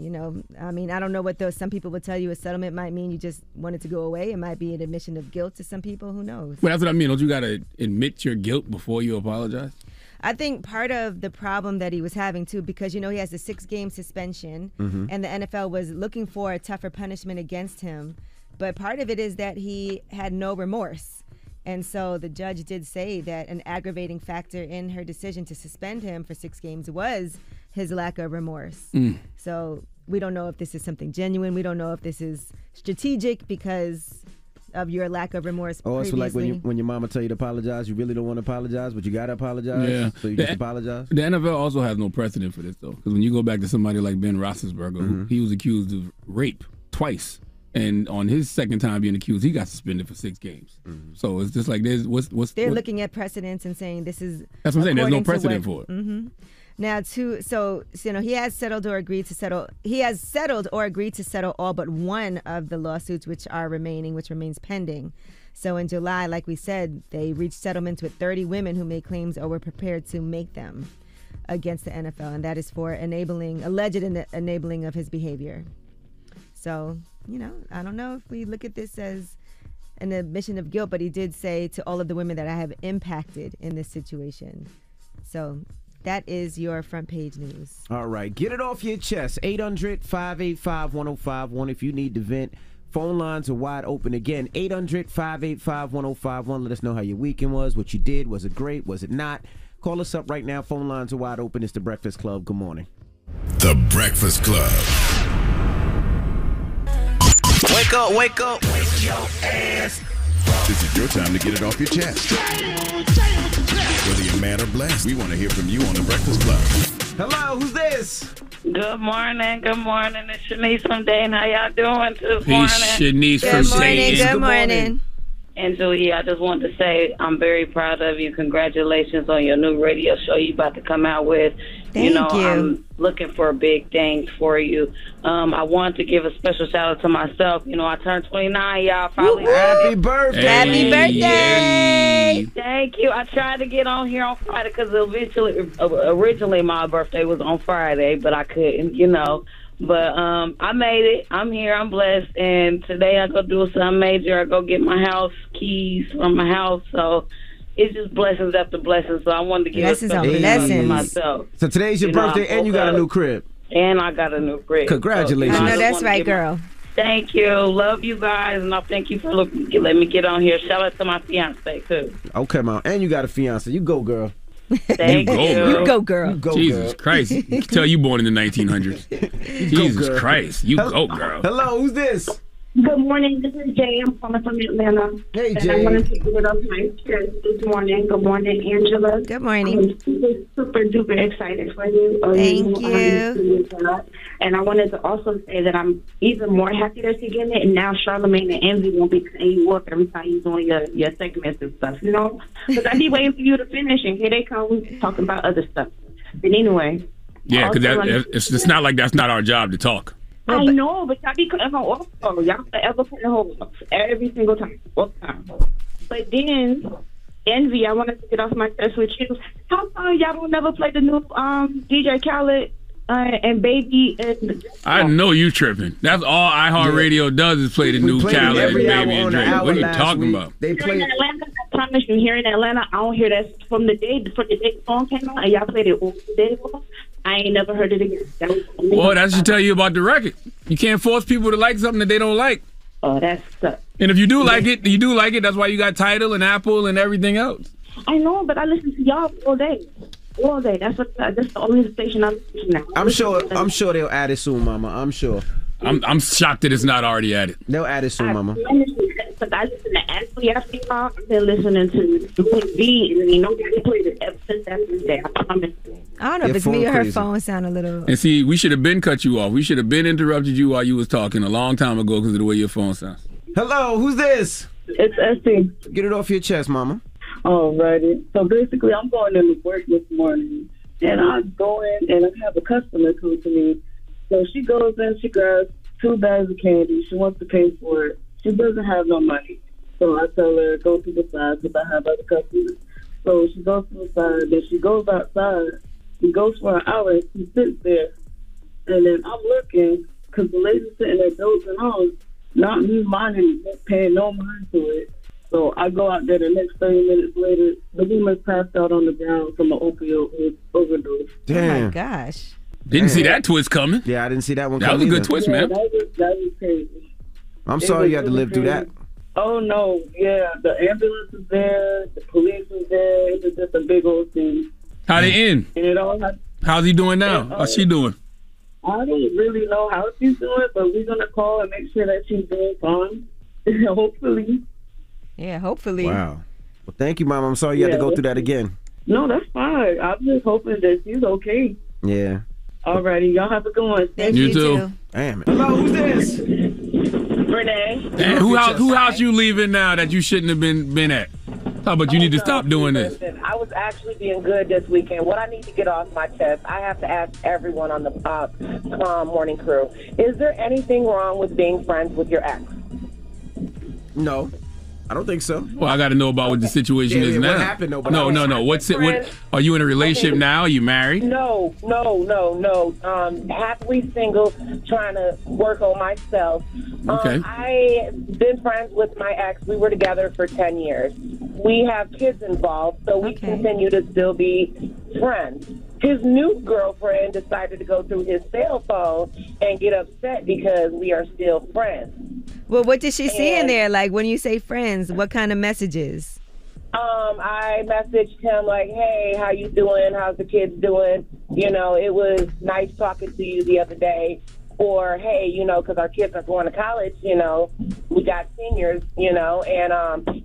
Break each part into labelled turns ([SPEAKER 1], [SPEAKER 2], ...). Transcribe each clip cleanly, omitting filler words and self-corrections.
[SPEAKER 1] I mean, I don't know what some people would tell you a settlement might mean. You just want it to go away. It might be an admission of guilt to some people. Who knows?
[SPEAKER 2] Well, that's what I mean. Don't you got to admit your guilt before you apologize?
[SPEAKER 1] I think part of the problem that he was having, too, because, he has a 6-game suspension, and the NFL was looking for a tougher punishment against him. But part of it is that he had no remorse. And so the judge did say that an aggravating factor in her decision to suspend him for 6 games was his lack of remorse. So we don't know if this is something genuine. We don't know if this is strategic because of your lack of remorse.
[SPEAKER 3] Oh, it's like when your mama tell you to apologize, you really don't want to apologize, but you got to apologize, so you just apologize?
[SPEAKER 2] The NFL also has no precedent for this, though, because when you go back to somebody like Ben Roethlisberger, he was accused of rape twice. And on his second time being accused, he got suspended for 6 games. So it's just like
[SPEAKER 1] they're looking at precedents and saying this is.
[SPEAKER 2] That's what I'm saying. There's no precedent for it.
[SPEAKER 1] Now, he has settled or agreed to settle. He has settled or agreed to settle all but one of the lawsuits which remains pending. So in July, like we said, they reached settlements with 30 women who made claims or were prepared to make them against the NFL, and that is for alleged enabling of his behavior. So, I don't know if we look at this as an admission of guilt, but he did say to all of the women that I have impacted in this situation. So that is your front page news.
[SPEAKER 3] All right. Get it off your chest. 800-585-1051 if you need to vent. Phone lines are wide open again. 800-585-1051. Let us know how your weekend was, what you did. Was it great? Was it not? Call us up right now. Phone lines are wide open. It's The Breakfast Club. Good morning.
[SPEAKER 4] The Breakfast Club.
[SPEAKER 5] Wake up, wake up. Wake your ass.
[SPEAKER 4] This is your time to get it off your chest. Whether you're mad or blessed, we want to hear from you on The Breakfast Club.
[SPEAKER 3] Hello, who's this?
[SPEAKER 6] Good morning. It's Shanice from Dayton. How y'all doing this morning?
[SPEAKER 2] Shanice from Dayton.
[SPEAKER 1] Good morning.
[SPEAKER 6] And Julie, I just wanted to say I'm very proud of you. Congratulations on your new radio show you about to come out with.
[SPEAKER 1] Thank you.
[SPEAKER 6] I'm looking for big things for you. I want to give a special shout out to myself. I turned 29, y'all. Probably
[SPEAKER 3] Happy birthday.
[SPEAKER 1] Happy birthday.
[SPEAKER 6] Thank you. I tried to get on here on Friday because originally my birthday was on Friday, but I couldn't, But I made it. I'm here. I'm blessed. And today I go do something major. I go get my house keys from my house. So it's just blessings after blessings. So I wanted to give
[SPEAKER 1] blessings on blessings
[SPEAKER 6] to myself.
[SPEAKER 3] So today's your birthday and you got a new crib.
[SPEAKER 6] And I got a new crib.
[SPEAKER 3] Congratulations.
[SPEAKER 1] I know that's right, girl.
[SPEAKER 6] Thank you. Love you guys. And I thank you for letting me get on here. Shout out to my fiance, too.
[SPEAKER 3] Okay, Mom. And you got a fiance. You go, girl.
[SPEAKER 6] Thank you.
[SPEAKER 1] You go, girl.
[SPEAKER 2] Jesus Christ. You can tell you born in the 1900s. Jesus Christ. You go, girl.
[SPEAKER 3] Hello, who's this?
[SPEAKER 7] Good morning. This is Jay. I'm calling from Atlanta.
[SPEAKER 3] Hey,
[SPEAKER 7] and
[SPEAKER 3] Jay.
[SPEAKER 7] I wanted to give it up my chest this morning. Good morning, Angela.
[SPEAKER 1] Good morning.
[SPEAKER 7] I'm super duper excited for you.
[SPEAKER 1] Thank you.
[SPEAKER 7] And I wanted to also say that I'm even more happy that you're getting it. And now Charlamagne and Envy won't be cutting you up every time you're doing your segments and stuff, Because I be waiting for you to finish, and here they come talking about other stuff. But anyway.
[SPEAKER 2] Yeah, because it's not like that's not our job to talk.
[SPEAKER 7] I know, but y'all be cutting her off. Y'all forever cutting her off every single time. All the time. But then, Envy, I wanted to get off my chest with you. How come y'all don't never play the new DJ Khaled and Baby?
[SPEAKER 2] I know you tripping. That's all iHeartRadio does is play the new Khaled and Baby and Drake. What are you talking about?
[SPEAKER 3] They play
[SPEAKER 7] in Atlanta. I promise you, here in Atlanta, I don't hear that from the day the song came out, and y'all played it all the day long. I ain't never heard it again.
[SPEAKER 2] Well, that should tell you about the record. You can't force people to like something that they don't like.
[SPEAKER 7] Oh, that's sucks.
[SPEAKER 2] And if you do like it, you do like it. That's why you got Tidal and Apple and everything else.
[SPEAKER 7] I know, but I listen to y'all all day. All day. That's the only station I listen to now.
[SPEAKER 3] I'm sure they'll add it soon, Mama. I'm sure.
[SPEAKER 2] I'm shocked that it's not already added.
[SPEAKER 3] They'll add it soon, Mama.
[SPEAKER 7] Because I listen to Ashley after y'all. I've been listening to V, and nobody played it ever since that day. I promise.
[SPEAKER 1] I don't know if it's me or her phone sound a little.
[SPEAKER 2] And see, we should have been cut you off. We should have been interrupted you while you was talking a long time ago because of the way your phone sounds.
[SPEAKER 3] Hello, who's this?
[SPEAKER 8] It's Esty.
[SPEAKER 3] Get it off your chest, Mama.
[SPEAKER 8] Alrighty. So basically, I'm going into work this morning, and I go in and I have a customer come to me. So she goes in, she grabs 2 bags of candy. She wants to pay for it. She doesn't have no money. So I tell her, go to the side because I have other customers. So she goes to the side, then she goes outside. She goes for an hour and she sits there And then I'm looking, because the lady's sitting there dozing off, not me minding, paying no mind to it. So I go out there the next 30 minutes later, the woman's passed out on the ground from an opioid overdose.
[SPEAKER 3] Damn.
[SPEAKER 1] Oh my gosh.
[SPEAKER 2] Didn't see that twist coming.
[SPEAKER 3] Yeah, I didn't see that one
[SPEAKER 2] That
[SPEAKER 3] coming
[SPEAKER 2] was a good
[SPEAKER 3] either.
[SPEAKER 2] twist,
[SPEAKER 8] Yeah,
[SPEAKER 2] man.
[SPEAKER 8] that was crazy.
[SPEAKER 3] I'm sorry you had to live through that.
[SPEAKER 8] Oh, no. Yeah, the ambulance was there. The police was there. It was just a big old thing.
[SPEAKER 2] How'd it end?
[SPEAKER 8] And it all had,
[SPEAKER 2] How's he doing now? How's she doing?
[SPEAKER 8] I don't really know how she's doing, but we're going to call and make sure that she's doing fine. Hopefully.
[SPEAKER 1] Yeah, hopefully.
[SPEAKER 3] Wow. Well, thank you, Mom. I'm sorry you had to go through that again.
[SPEAKER 8] No, that's fine. I'm just hoping that she's okay.
[SPEAKER 3] Yeah.
[SPEAKER 8] Alrighty, y'all have a good one.
[SPEAKER 1] Thank
[SPEAKER 2] You too.
[SPEAKER 3] Damn it. Hello, who's this?
[SPEAKER 8] Renee.
[SPEAKER 2] Damn, who house you leaving now that you shouldn't have been at? How about you need to stop doing this?
[SPEAKER 9] Listen, I was actually being good this weekend. What I need to get off my chest, I have to ask everyone on the morning crew, is there anything wrong with being friends with your ex?
[SPEAKER 3] No. I don't think so.
[SPEAKER 2] Well, I got to know about what the situation is now.
[SPEAKER 3] What happened?
[SPEAKER 2] No. What's it? What are you in a relationship now? Are you married?
[SPEAKER 9] No. Happily single, trying to work on myself.
[SPEAKER 2] Okay.
[SPEAKER 9] I've been friends with my ex. We were together for 10 years. We have kids involved, so we continue to still be friends. His new girlfriend decided to go through his cell phone and get upset because we are still friends.
[SPEAKER 1] Well, what did she see in there? Like, when you say friends, what kind of messages?
[SPEAKER 9] I messaged him like, hey, how you doing? How's the kids doing? You know, it was nice talking to you the other day. Or, hey, you know, because our kids are going to college, you know, we got seniors, you know, and,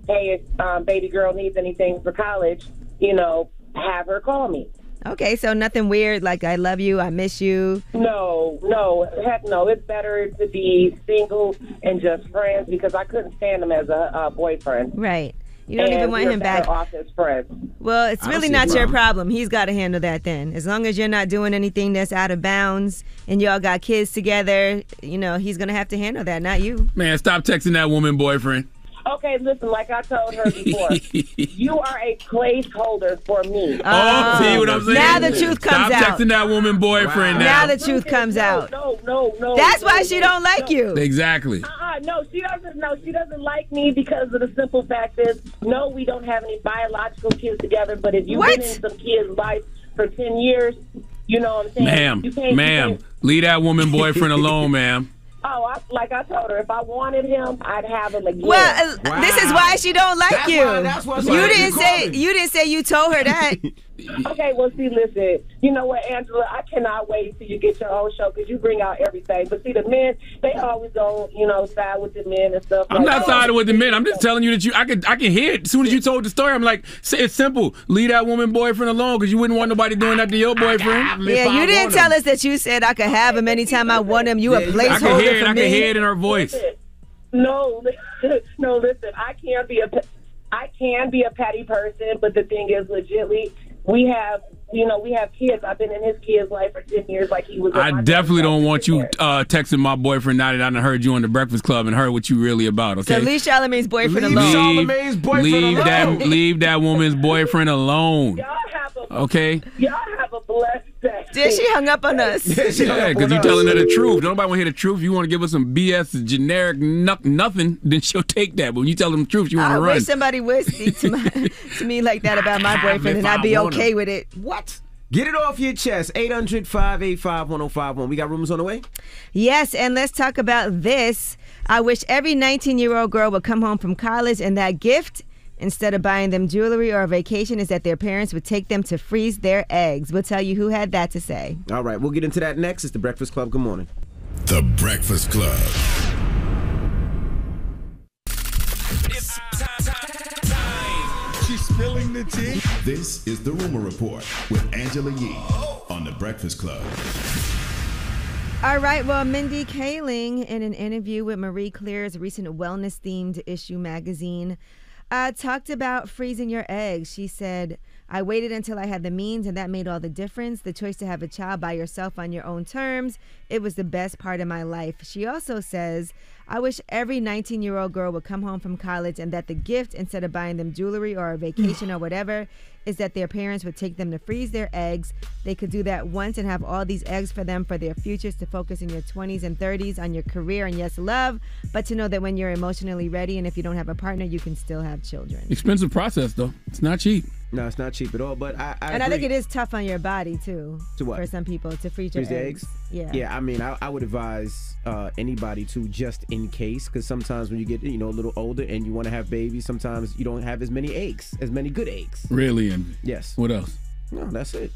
[SPEAKER 9] hey, if baby girl needs anything for college, you know, have her call me.
[SPEAKER 1] Okay, so nothing weird, like I love you, I miss you.
[SPEAKER 9] No, heck no. It's better to be single and just friends because I couldn't stand him as a boyfriend.
[SPEAKER 1] Right. You don't even want him back.
[SPEAKER 9] Off as friends.
[SPEAKER 1] Well, it's really not your problem. He's got to handle that then. As long as you're not doing anything that's out of bounds and y'all got kids together, you know, he's going to have to handle that, not you.
[SPEAKER 2] Man, stop texting that woman boyfriend.
[SPEAKER 9] Okay, listen, like I told her before, you are a placeholder for me.
[SPEAKER 2] Oh, see what I'm saying?
[SPEAKER 1] Now the truth comes out.
[SPEAKER 2] Stop texting that woman boyfriend now.
[SPEAKER 1] Now the truth comes out.
[SPEAKER 9] No.
[SPEAKER 1] That's why she don't like you.
[SPEAKER 2] Exactly.
[SPEAKER 9] No, she doesn't. No, she doesn't like me because of the simple fact is, no, we don't have any biological kids together. But if you've been in some kid's life for 10 years, you know what I'm saying?
[SPEAKER 2] Ma'am, leave that woman boyfriend alone, ma'am.
[SPEAKER 9] Oh, like I told her, if I wanted him, I'd have him again.
[SPEAKER 1] Well, this is why she don't like you.
[SPEAKER 9] That's why
[SPEAKER 1] you didn't say you told her that.
[SPEAKER 9] Okay, well, see, listen. You know what, Angela? I cannot wait till you get your own show because you bring out everything. But see, the men, they always go, you know, side with the men and stuff.
[SPEAKER 2] I'm not siding with the men. I'm just telling you that I can hear it. As soon as you told the story, I'm like, it's simple. Leave that woman boyfriend alone because you wouldn't want nobody doing that to your boyfriend.
[SPEAKER 1] Yeah, you didn't tell us that you said I could have him anytime I want him. You a placeholder for me.
[SPEAKER 2] I can hear it in her voice.
[SPEAKER 9] No, listen. I can be a petty person, but the thing is, legitly, we have kids. I've been in his kid's life for 10 years, like he was.
[SPEAKER 2] I definitely don't want you texting my boyfriend now that I done heard you on the Breakfast Club and heard what you really about. Okay,
[SPEAKER 1] so leave Charlamagne's boyfriend alone.
[SPEAKER 2] Leave that woman's boyfriend alone. Okay.
[SPEAKER 9] Y'all have a blessed day.
[SPEAKER 1] Then she hung up on us.
[SPEAKER 2] Yeah, because you telling her the truth. Nobody want to hear the truth. If you want to give her some BS, generic nothing, then she'll take that. But when you tell them the truth, you want to run.
[SPEAKER 1] I wish somebody would speak to me like that about my boyfriend, and I'd be okay with it.
[SPEAKER 3] What? Get it off your chest. 800-585-1051. We got rumors on the way?
[SPEAKER 1] Yes, and let's talk about this. I wish every 19-year-old girl would come home from college and that gift, instead of buying them jewelry or a vacation, is that their parents would take them to freeze their eggs. We'll tell you who had that to say.
[SPEAKER 3] All right, we'll get into that next. It's The Breakfast Club. Good morning.
[SPEAKER 4] The Breakfast Club.
[SPEAKER 10] It's time. She's spilling the tea.
[SPEAKER 4] This is The Rumor Report with Angela Yee on The Breakfast Club.
[SPEAKER 1] All right, well, Mindy Kaling, in an interview with Marie Claire's recent wellness-themed issue magazine, talked about freezing your eggs. She said, I waited until I had the means, and that made all the difference. The choice to have a child by yourself on your own terms, it was the best part of my life. She also says, I wish every 19-year-old girl would come home from college and that the gift, instead of buying them jewelry or a vacation or whatever, is that their parents would take them to freeze their eggs. They could do that once and have all these eggs for them for their futures, to focus in your 20s and 30s on your career and, yes, love, but to know that when you're emotionally ready and if you don't have a partner, you can still have children.
[SPEAKER 2] Expensive process, though. It's not cheap.
[SPEAKER 3] No, it's not cheap at all, but I
[SPEAKER 1] And I think it is tough on your body, too.
[SPEAKER 3] To what?
[SPEAKER 1] For some people, to freeze your eggs. Yeah.
[SPEAKER 3] Yeah, I mean, I would advise anybody to, just in case, because sometimes when you get, a little older and you want to have babies, sometimes you don't have as many eggs, as many good eggs.
[SPEAKER 2] Really? And
[SPEAKER 3] yes.
[SPEAKER 2] What else?
[SPEAKER 3] No, that's it.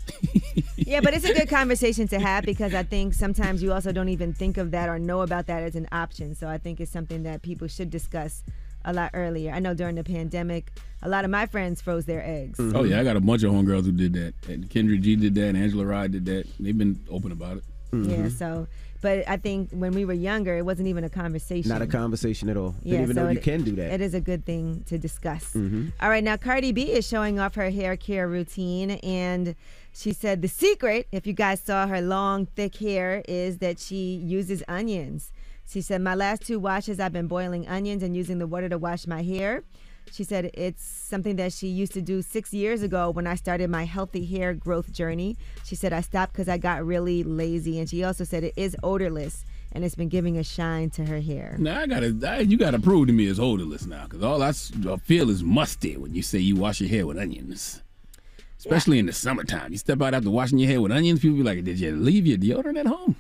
[SPEAKER 1] Yeah, but it's a good conversation to have, because I think sometimes you also don't even think of that or know about that as an option. So I think it's something that people should discuss a lot earlier. I know during the pandemic, a lot of my friends froze their eggs.
[SPEAKER 2] Mm-hmm. Oh, yeah, I got a bunch of homegirls who did that. And Kendra G did that, and Angela Rye did that. They've been open about it.
[SPEAKER 3] Mm-hmm.
[SPEAKER 1] Yeah, so, but I think when we were younger, it wasn't even a conversation.
[SPEAKER 3] Not a conversation at all.
[SPEAKER 1] Yeah,
[SPEAKER 3] Didn't even
[SPEAKER 1] so
[SPEAKER 3] know you can do that.
[SPEAKER 1] It is a good thing to discuss.
[SPEAKER 3] Mm-hmm.
[SPEAKER 1] All right, now Cardi B is showing off her hair care routine, and she said the secret, if you guys saw her long, thick hair, is that she uses onions. She said, my last 2 washes, I've been boiling onions and using the water to wash my hair. She said it's something that she used to do 6 years ago when I started my healthy hair growth journey. She said, I stopped because I got really lazy. And she also said it is odorless, and it's been giving a shine to her hair.
[SPEAKER 2] Now, you got to prove to me it's odorless now, because all I feel is musty when you say you wash your hair with onions. Especially in the summertime. You step out after washing your hair with onions, people be like, did you leave your deodorant at home?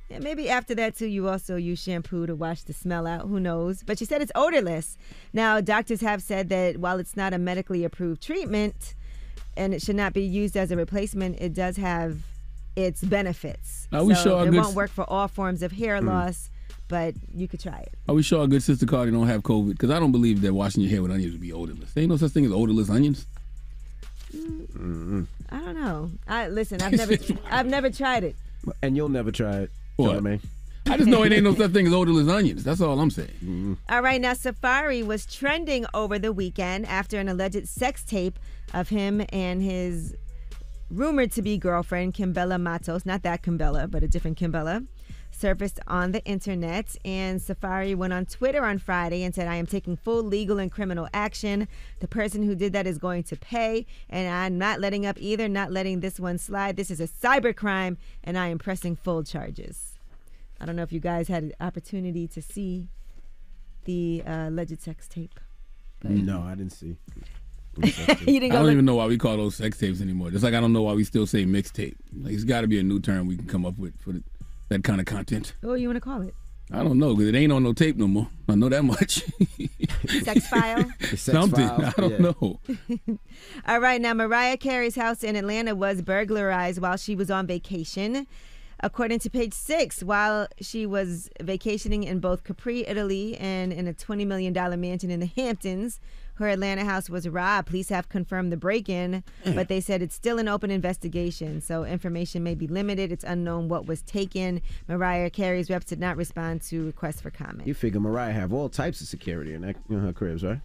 [SPEAKER 1] Yeah, maybe after that, too, you also use shampoo to wash the smell out. Who knows? But she said it's odorless. Now, doctors have said that while it's not a medically approved treatment and it should not be used as a replacement, it does have its benefits.
[SPEAKER 2] Are we sure
[SPEAKER 1] it won't work for all forms of hair loss, but you could try it.
[SPEAKER 2] Are we sure our good sister Cardi don't have COVID? Because I don't believe that washing your hair with onions would be odorless. There ain't no such thing as odorless onions.
[SPEAKER 1] I don't know. Listen, I've never tried it.
[SPEAKER 3] And you'll never try it.
[SPEAKER 2] What?
[SPEAKER 3] Charlamagne.
[SPEAKER 2] I just know it ain't no such thing as odorless onions. That's all I'm saying.
[SPEAKER 1] All right, now Safari was trending over the weekend after an alleged sex tape of him and his rumored to be girlfriend, Geballa Matos, not that Geballa, but a different Geballa, surfaced on the internet. And Safari went on Twitter on Friday and said, I am taking full legal and criminal action. The person who did that is going to pay, and I'm not letting up either, not letting this one slide. This is a cybercrime, and I am pressing full charges. I don't know if you guys had an opportunity to see the alleged sex tape.
[SPEAKER 3] No, I didn't see.
[SPEAKER 1] You didn't
[SPEAKER 2] I don't even know why we call those sex tapes anymore. Just like I don't know why we still say mixtape. Like, it's got to be a new term we can come up with for that kind of content.
[SPEAKER 1] What do you want to call it?
[SPEAKER 2] I don't know, because it ain't on no tape no more. I know that much.
[SPEAKER 1] Sex file?
[SPEAKER 2] Something.
[SPEAKER 3] File.
[SPEAKER 2] I don't know.
[SPEAKER 1] All right, now Mariah Carey's house in Atlanta was burglarized while she was on vacation. According to Page 6, while she was vacationing in both Capri, Italy, and in a $20 million mansion in the Hamptons, her Atlanta house was robbed. Police have confirmed the break-in, but they said it's still an open investigation, so information may be limited. It's unknown what was taken. Mariah Carey's reps did not respond to requests for comment.
[SPEAKER 3] You figure Mariah have all types of security in her cribs, right?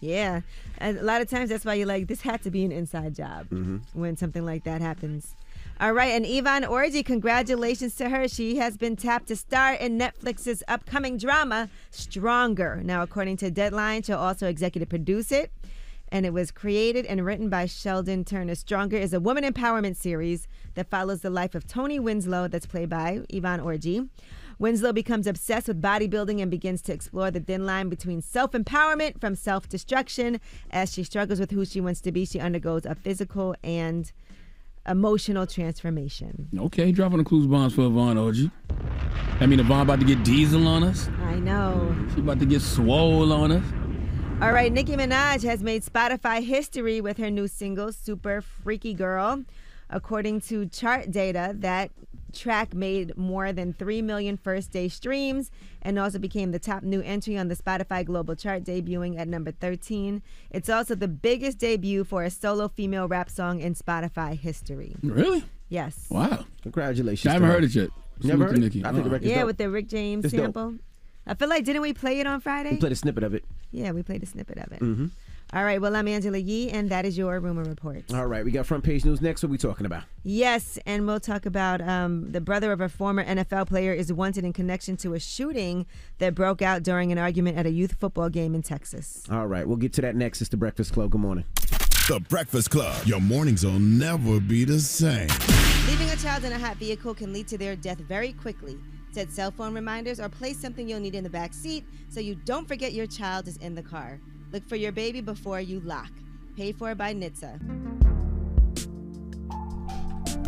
[SPEAKER 1] Yeah. And a lot of times that's why you're like, this had to be an inside job when something like that happens. All right, and Yvonne Orji, congratulations to her. She has been tapped to star in Netflix's upcoming drama, Stronger. Now, according to Deadline, she'll also executive produce it. And it was created and written by Sheldon Turner. Stronger is a woman empowerment series that follows the life of Tony Winslow, that's played by Yvonne Orji. Winslow becomes obsessed with bodybuilding and begins to explore the thin line between self-empowerment from self-destruction. As she struggles with who she wants to be, she undergoes a physical and emotional transformation.
[SPEAKER 2] Okay, dropping the clues bombs for Yvonne Orji. I mean, Yvonne about to get diesel on us.
[SPEAKER 1] I know.
[SPEAKER 2] She about to get swole on us.
[SPEAKER 1] All right, Nicki Minaj has made Spotify history with her new single, Super Freaky Girl. According to chart data, that track made more than 3 million first-day streams and also became the top new entry on the Spotify Global Chart, debuting at number 13. It's also the biggest debut for a solo female rap song in Spotify history.
[SPEAKER 2] Really?
[SPEAKER 1] Yes.
[SPEAKER 2] Wow.
[SPEAKER 3] Congratulations.
[SPEAKER 2] I haven't heard it yet.
[SPEAKER 3] Never heard it?
[SPEAKER 2] Nicki.
[SPEAKER 3] I think the record's
[SPEAKER 1] Yeah,
[SPEAKER 3] dope.
[SPEAKER 1] with the Rick James
[SPEAKER 3] It's
[SPEAKER 1] sample.
[SPEAKER 3] dope.
[SPEAKER 1] I feel like, didn't we play it on Friday?
[SPEAKER 3] We played a snippet of it.
[SPEAKER 1] Yeah, we played a snippet of it.
[SPEAKER 3] Mm-hmm.
[SPEAKER 1] All right, well, I'm Angela Yee, and that is your Rumor Report.
[SPEAKER 3] All right, we got front page news next. What are we talking about?
[SPEAKER 1] Yes, and we'll talk about the brother of a former NFL player is wanted in connection to a shooting that broke out during an argument at a youth football game in Texas.
[SPEAKER 3] All right, we'll get to that next. It's The Breakfast Club. Good morning.
[SPEAKER 4] The Breakfast Club. Your mornings will never be the same.
[SPEAKER 1] Leaving a child in a hot vehicle can lead to their death very quickly. Set cell phone reminders or place something you'll need in the back seat so you don't forget your child is in the car. Look for your baby before you lock. Paid for by NHTSA.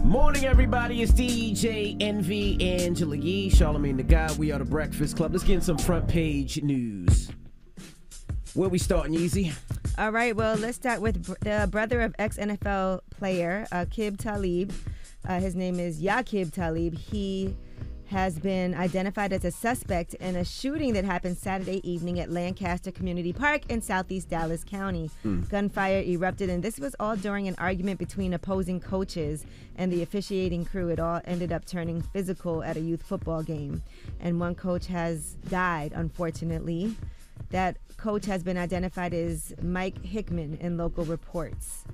[SPEAKER 3] Morning, everybody. It's DJ Envy, Angela Yee, Charlamagne the God. We are The Breakfast Club. Let's get in some front page news. Where we starting, Yeezy?
[SPEAKER 1] All right, well, let's start with the brother of ex-NFL player, Aqib Talib. His name is Aqib Talib. He has been identified as a suspect in a shooting that happened Saturday evening at Lancaster Community Park in southeast Dallas County. Gunfire erupted, and this was all during an argument between opposing coaches and the officiating crew. It all ended up turning physical at a youth football game, and one coach has died, unfortunately. That coach has been identified as Mike Hickman in local reports.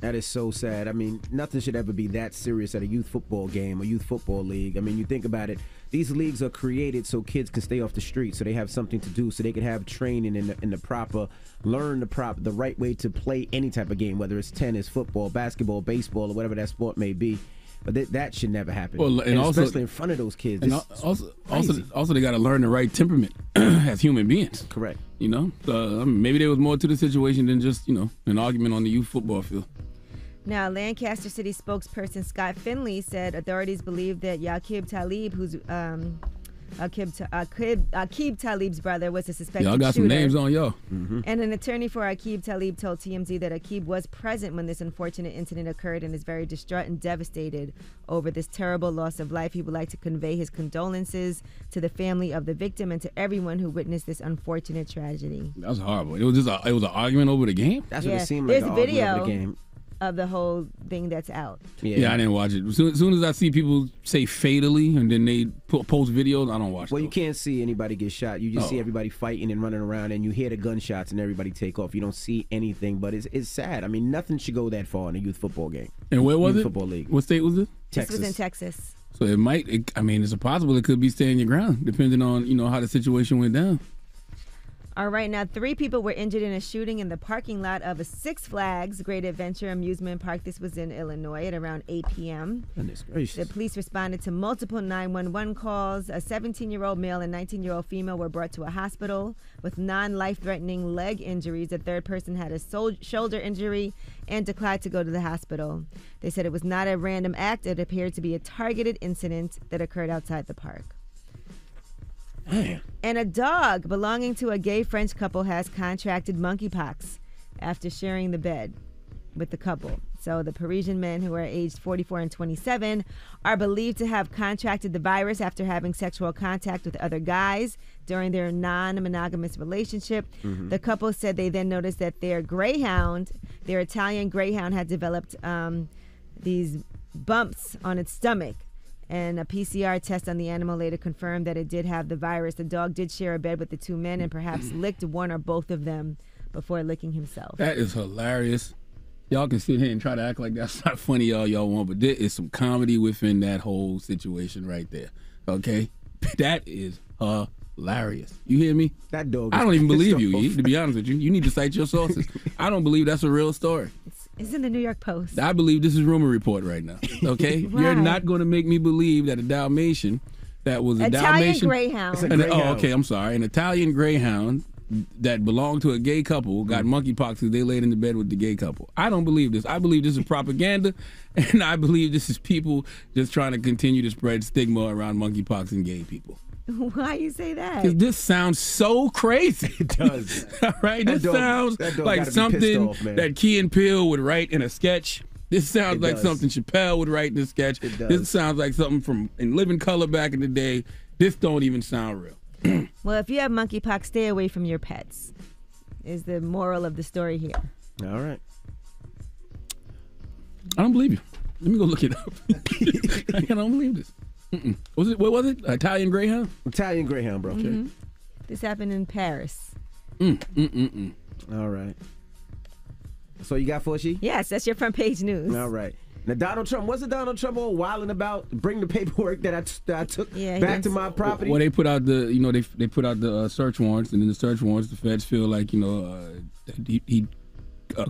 [SPEAKER 3] That is so sad. I mean, nothing should ever be that serious at a youth football game, a youth football league. I mean, you think about it, these leagues are created so kids can stay off the street, so they have something to do, so they can have training in the proper, learn the right way to play any type of game, whether it's tennis, football, basketball, baseball, or whatever that sport may be. But that should never happen.
[SPEAKER 2] Well, and also,
[SPEAKER 3] especially in front of those kids.
[SPEAKER 2] And also, they got to learn the right temperament as human beings.
[SPEAKER 3] Correct.
[SPEAKER 2] You know, maybe there was more to the situation than just an argument on the youth football field.
[SPEAKER 1] Now, Lancaster City spokesperson Scott Finley said authorities believe that Aqib Talib, who's Aqib Talib's brother, was a suspected
[SPEAKER 2] Y'all got
[SPEAKER 1] shooter.
[SPEAKER 2] some names on y'all.
[SPEAKER 1] And an attorney for Aqib Talib told TMZ that Aqib was present when this unfortunate incident occurred and is very distraught and devastated over this terrible loss of life. He would like to convey his condolences to the family of the victim and to everyone who witnessed this unfortunate tragedy.
[SPEAKER 2] That's horrible. It was an argument over the game?
[SPEAKER 3] That's what it seemed like.
[SPEAKER 1] There's video over the game of the whole thing that's out.
[SPEAKER 2] Yeah, I didn't watch it. As soon as I see people say fatally and then they post videos, I don't watch
[SPEAKER 3] Well,
[SPEAKER 2] those.
[SPEAKER 3] you can't see anybody get shot. You just see everybody fighting and running around, and you hear the gunshots and everybody take off. You don't see anything, but it's sad. I mean, nothing should go that far in a youth football game.
[SPEAKER 2] And where was
[SPEAKER 3] youth
[SPEAKER 2] it?
[SPEAKER 3] Football league.
[SPEAKER 2] What state was it?
[SPEAKER 3] Texas.
[SPEAKER 1] This was in Texas.
[SPEAKER 2] So it's possible it could be staying your ground, depending on, how the situation went down.
[SPEAKER 1] All right, now 3 people were injured in a shooting in the parking lot of a Six Flags Great Adventure amusement park. This was in Illinois at around 8 p.m.
[SPEAKER 3] Goodness gracious.
[SPEAKER 1] The police responded to multiple 911 calls. A 17-year-old male and 19-year-old female were brought to a hospital with non-life-threatening leg injuries. A third person had a shoulder injury and declined to go to the hospital. They said it was not a random act. It appeared to be a targeted incident that occurred outside the park.
[SPEAKER 3] Man.
[SPEAKER 1] And a dog belonging to a gay French couple has contracted monkeypox after sharing the bed with the couple. So the Parisian men, who are aged 44 and 27, are believed to have contracted the virus after having sexual contact with other guys during their non-monogamous relationship. The couple said they then noticed that their Italian greyhound, had developed these bumps on its stomach. And a PCR test on the animal later confirmed that it did have the virus. The dog did share a bed with the 2 men and perhaps licked one or both of them before licking himself.
[SPEAKER 2] That is hilarious. Y'all can sit here and try to act like that's not funny all y'all want, but there is some comedy within that whole situation right there. Okay? That is hilarious. You hear me?
[SPEAKER 3] That dog.
[SPEAKER 2] I don't even believe you, E, to be honest with you. You need to cite your sources. I don't believe that's a real story.
[SPEAKER 1] It's in the New York Post.
[SPEAKER 2] I believe this is rumor report right now. Okay? You're not going to make me believe that a Dalmatian that was a
[SPEAKER 1] Italian
[SPEAKER 2] Dalmatian
[SPEAKER 1] greyhound.
[SPEAKER 2] I'm sorry. An Italian greyhound that belonged to a gay couple got monkeypox because they laid in the bed with the gay couple. I don't believe this. I believe this is propaganda, and I believe this is people just trying to continue to spread stigma around monkeypox and gay people.
[SPEAKER 1] Why you say that?
[SPEAKER 2] Because this sounds so crazy.
[SPEAKER 3] It does.
[SPEAKER 2] All right? This sounds like something that Key and Peele would write in a sketch. This sounds like something Chappelle would write in a sketch. This sounds like something from In Living Color back in the day. This don't even sound real.
[SPEAKER 1] Well, if you have monkeypox, stay away from your pets, is the moral of the story here.
[SPEAKER 3] All right.
[SPEAKER 2] I don't believe you. Let me go look it up. I don't believe this. What was it? Italian Greyhound?
[SPEAKER 3] Italian Greyhound, bro.
[SPEAKER 1] Mhm. This happened in Paris.
[SPEAKER 3] All right. So you got 4 sheet?
[SPEAKER 1] Yes, that's your front page news.
[SPEAKER 3] All right. Now, Donald Trump, wasn't Donald Trump all wilding about bring the paperwork that I took back to my property?
[SPEAKER 2] Well, they put out the, they put out the search warrants, and in the search warrants, the feds feel like, he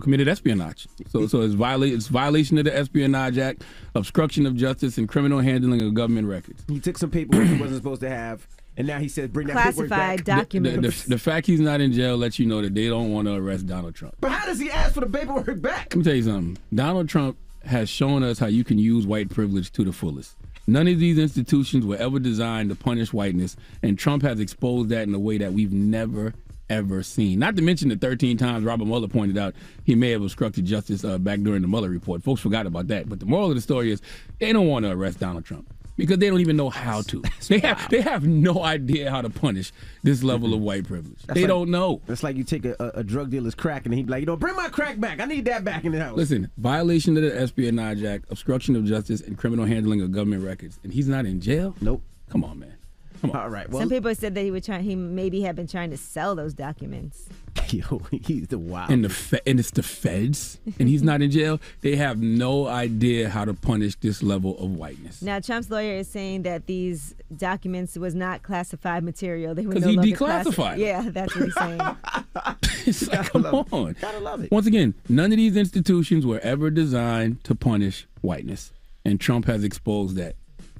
[SPEAKER 2] committed espionage. So it's violation of the Espionage Act, obstruction of justice, and criminal handling of government records.
[SPEAKER 3] He took some paperwork he wasn't supposed to have, and now he said bring that paperwork back.
[SPEAKER 1] Classified documents.
[SPEAKER 2] The fact he's not in jail lets you know that they don't want to arrest Donald Trump.
[SPEAKER 3] But how does he ask for the paperwork back?
[SPEAKER 2] Let me tell you something. Donald Trump has shown us how you can use white privilege to the fullest. None of these institutions were ever designed to punish whiteness, and Trump has exposed that in a way that we've never, ever seen. Not to mention the 13 times Robert Mueller pointed out he may have obstructed justice back during the Mueller report. Folks forgot about that. But the moral of the story is they don't want to arrest Donald Trump because they don't even know how to. They have no idea how to punish this level of white privilege. They don't know.
[SPEAKER 3] It's like you take a drug dealer's crack and he'd be like, bring my crack back. I need that back in the house.
[SPEAKER 2] Listen, violation of the Espionage Act, obstruction of justice, and criminal handling of government records. And he's not in jail?
[SPEAKER 3] Nope.
[SPEAKER 2] Come on, man. Come on.
[SPEAKER 3] All right. Well,
[SPEAKER 1] some people said that he maybe had been trying to sell those documents.
[SPEAKER 3] Yo, he's the wild.
[SPEAKER 2] And it's the feds, and he's not in jail. They have no idea how to punish this level of whiteness.
[SPEAKER 1] Now, Trump's lawyer is saying that these documents was not classified material. They were
[SPEAKER 2] because
[SPEAKER 1] no
[SPEAKER 2] he
[SPEAKER 1] longer
[SPEAKER 2] declassified.
[SPEAKER 1] Yeah, that's what he's saying.
[SPEAKER 2] It's like, come on.
[SPEAKER 3] Gotta love it.
[SPEAKER 2] Once again, none of these institutions were ever designed to punish whiteness, and Trump has exposed that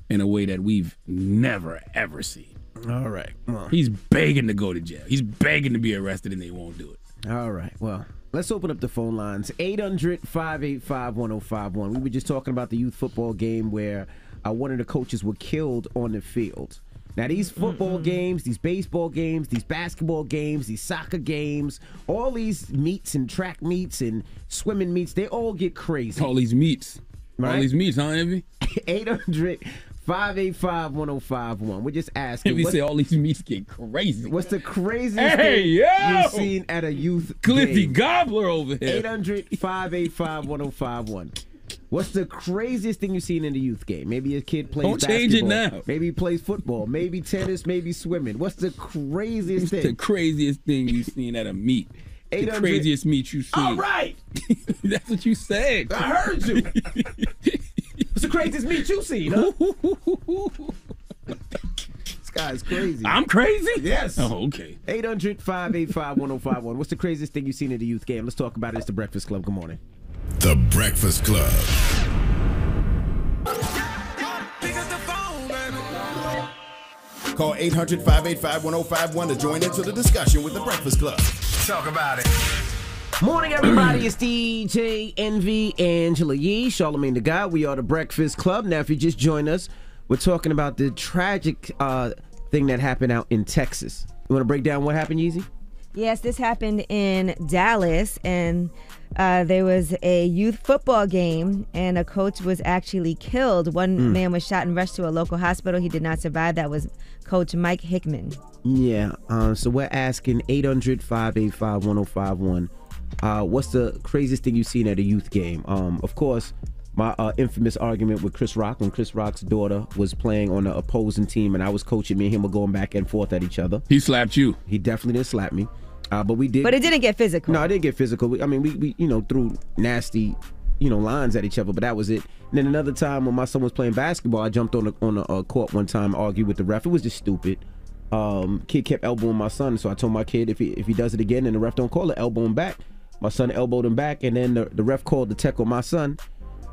[SPEAKER 2] in a way that we've never, ever seen.
[SPEAKER 3] All right. Well,
[SPEAKER 2] he's begging to go to jail. He's begging to be arrested, and they won't do it.
[SPEAKER 3] All right. Well, let's open up the phone lines. 800-585-1051. We were just talking about the youth football game where one of the coaches were killed on the field. Now, these football games, these baseball games, these basketball games, these soccer games, all these meets and track meets and swimming meets, they all get crazy.
[SPEAKER 2] All these meets.
[SPEAKER 3] Right?
[SPEAKER 2] All these meets, huh, Envy?
[SPEAKER 3] 800-585-1051. We're just asking.
[SPEAKER 2] Envy say all these meets get crazy.
[SPEAKER 3] What's the craziest thing you've seen at a youth
[SPEAKER 2] Cliffy
[SPEAKER 3] game?
[SPEAKER 2] Gobbler over here.
[SPEAKER 3] 800-585-1051. What's the craziest thing you've seen in the youth game? Maybe a kid plays
[SPEAKER 2] Don't
[SPEAKER 3] basketball.
[SPEAKER 2] change it now.
[SPEAKER 3] Maybe he plays football. Maybe tennis. Maybe swimming. What's the craziest thing?
[SPEAKER 2] The craziest thing you've seen at a meet. The craziest meet you've seen.
[SPEAKER 3] All right.
[SPEAKER 2] That's what you said.
[SPEAKER 3] I heard you. What's the craziest meet you've seen, huh? This guy's crazy.
[SPEAKER 2] I'm crazy?
[SPEAKER 3] Yes.
[SPEAKER 2] Oh, okay.
[SPEAKER 3] 800-585-1051. What's the craziest thing you've seen in the youth game? Let's talk about it. It's The Breakfast Club. Good morning.
[SPEAKER 4] The Breakfast Club. Call 800-585-1051 to join into the discussion with The Breakfast Club.
[SPEAKER 5] Talk about it.
[SPEAKER 3] Morning, everybody. It's DJ Envy, Angela Yee, Charlamagne the God. We are The Breakfast Club. Now, if you just joined us, we're talking about the tragic thing that happened out in Texas. You want to break down what happened, Yeezy?
[SPEAKER 1] Yes, this happened in Dallas, and there was a youth football game, and a coach was actually killed. One man was shot and rushed to a local hospital. He did not survive. That was Coach Mike Hickman.
[SPEAKER 3] Yeah, so we're asking 800-585-1051. What's the craziest thing you've seen at a youth game? Of course, my infamous argument with Chris Rock when Chris Rock's daughter was playing on the opposing team and I was coaching. Me and him were going back and forth at each other.
[SPEAKER 2] He slapped you.
[SPEAKER 3] He definitely didn't slap me. But we did.
[SPEAKER 1] But it didn't get physical.
[SPEAKER 3] No, it didn't get physical. We threw nasty, lines at each other, but that was it. And then another time when my son was playing basketball, I jumped on the court one time, argued with the ref. It was just stupid. Kid kept elbowing my son, so I told my kid if he does it again and the ref don't call it, elbow him back. My son elbowed him back, and then the ref called the tech on my son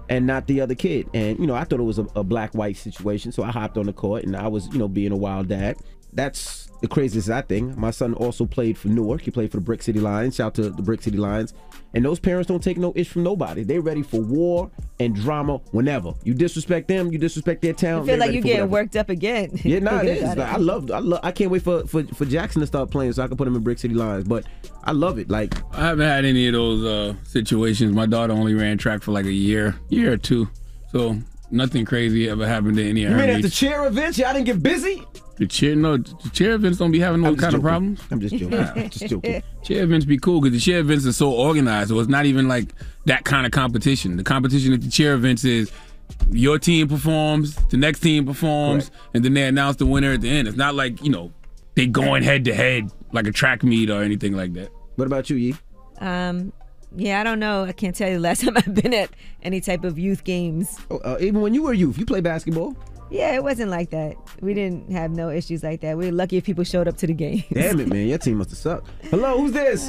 [SPEAKER 3] and not the other kid. And, I thought it was a black-white situation, so I hopped on the court, and I was, being a wild dad. That's the craziest I think. My son also played for Newark. He played for the Brick City Lions. Shout out to the Brick City Lions. And those parents don't take no ish from nobody. They're ready for war and drama whenever. You disrespect them, you disrespect their town.
[SPEAKER 1] I feel like you're getting worked up again.
[SPEAKER 3] Yeah, it is. Like, I can't wait for Jackson to start playing so I can put him in Brick City Lions. But I love it. Like,
[SPEAKER 2] I haven't had any of those situations. My daughter only ran track for like a year or two. So nothing crazy ever happened to any of her
[SPEAKER 3] You mean at the
[SPEAKER 2] mates.
[SPEAKER 3] cheer events, y'all didn't get busy?
[SPEAKER 2] The cheer events don't be having no kind of problems.
[SPEAKER 3] I'm just joking. Just joking.
[SPEAKER 2] Cheer events be cool because the cheer events are so organized. So it's not even like that kind of competition. The competition at the cheer events is your team performs, the next team performs, and then they announce the winner at the end. It's not like, they going head to head like a track meet or anything like that.
[SPEAKER 3] What about you, Yee?
[SPEAKER 1] Yeah, I don't know. I can't tell you the last time I've been at any type of youth games.
[SPEAKER 3] Even when you were youth, you played basketball?
[SPEAKER 1] Yeah, it wasn't like that. We didn't have no issues like that. We were lucky if people showed up to the games.
[SPEAKER 3] Damn it, man. Your team must have sucked. Hello, who's this?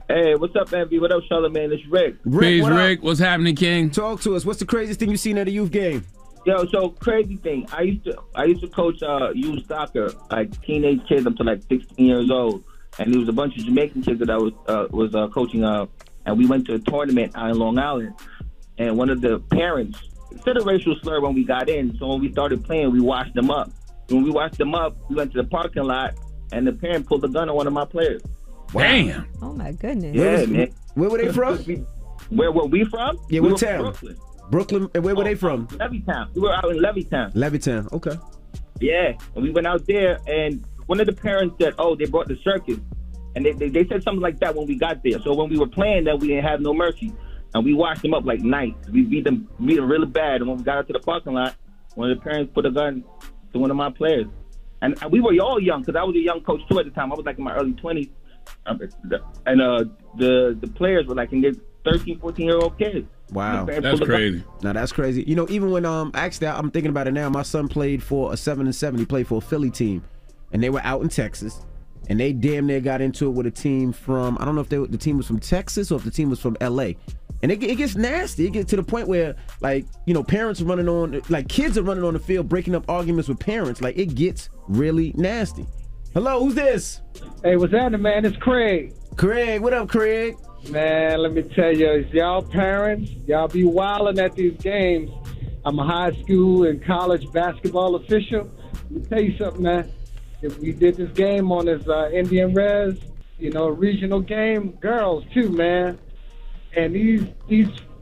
[SPEAKER 11] Hey, what's up, Envy? What up, Charlamagne? It's Rick.
[SPEAKER 2] Peace, Rick. What's happening, King?
[SPEAKER 3] Talk to us. What's the craziest thing you've seen at a youth game?
[SPEAKER 11] Yo, so crazy thing. I used to coach youth soccer, like teenage kids up to like 16 years old, and there was a bunch of Jamaican kids that I was coaching, and we went to a tournament out in Long Island, and one of the parents said a racial slur when we got in. So when we started playing, we washed them up. When we washed them up, we went to the parking lot, and the parent pulled a gun on one of my players.
[SPEAKER 3] Wow.
[SPEAKER 2] Damn.
[SPEAKER 1] Oh my goodness.
[SPEAKER 11] Yeah, man.
[SPEAKER 3] Where were they from?
[SPEAKER 11] Where were we from?
[SPEAKER 3] Yeah, what town? Brooklyn. And where were they from?
[SPEAKER 11] Levittown. We were out in Levittown.
[SPEAKER 3] Levittown. Okay.
[SPEAKER 11] Yeah, and we went out there, and one of the parents said, "Oh, they brought the circus," and they said something like that when we got there. So when we were playing, that we didn't have no mercy, and we washed them up like nice. We beat them really bad. And when we got out to the parking lot, one of the parents put a gun to one of my players, and we were all young because I was a young coach too at the time. I was like in my early 20s, and the players were like in their 13, 14-year-old kids.
[SPEAKER 3] Wow,
[SPEAKER 2] that's crazy.
[SPEAKER 3] Now that's crazy. Even when actually I'm thinking about it now. My son played for a 7-7. He played for a Philly team, and they were out in Texas, and they damn near got into it with a team from, I don't know if the team was from Texas or if the team was from LA. And it gets nasty. It gets to the point where, like, parents are running on, like, kids are running on the field, breaking up arguments with parents. Like, it gets really nasty. Hello, who's this?
[SPEAKER 12] Hey, what's happening, man? It's Craig.
[SPEAKER 3] Craig, what up, Craig?
[SPEAKER 12] Man, let me tell you, y'all parents, y'all be wilding at these games. I'm a high school and college basketball official. Let me tell you something, man. If we did this game on this Indian Res, regional game, girls too, man. And these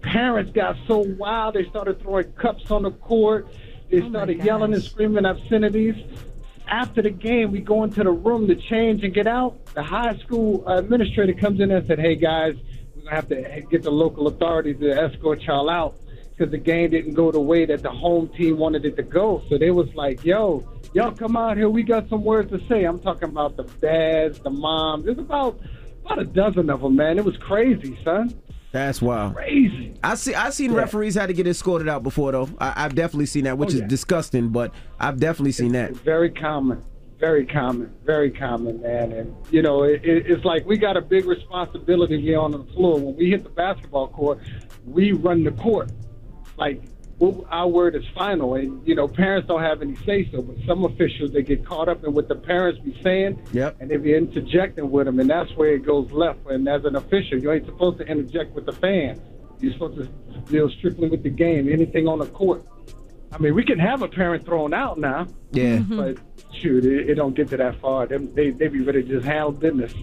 [SPEAKER 12] parents got so wild, they started throwing cups on the court. They started yelling and screaming obscenities. After the game, we go into the room to change and get out. The high school administrator comes in and said, "Hey, guys, we're going to have to get the local authorities to escort y'all out because the game didn't go the way that the home team wanted it to go." So they was like, "Yo, y'all come out here. We got some words to say." I'm talking about the dads, the moms. There's about a dozen of them, man. It was crazy, son.
[SPEAKER 3] That's wild.
[SPEAKER 12] Crazy.
[SPEAKER 3] I've seen referees had to get escorted out before, though. I've definitely seen that, which is disgusting, but I've definitely seen that.
[SPEAKER 12] It's very common. Very common. Very common, man. And, it's like we got a big responsibility here on the floor. When we hit the basketball court, we run the court. Like, our word is final. And, parents don't have any say-so, but some officials, they get caught up in what the parents be saying, and they be interjecting with them, and that's where it goes left. And as an official, you ain't supposed to interject with the fans. You're supposed to deal strictly with the game, anything on the court. I mean, we can have a parent thrown out now.
[SPEAKER 3] Yeah.
[SPEAKER 12] But, shoot, it don't get to that far. They be ready to just handle business.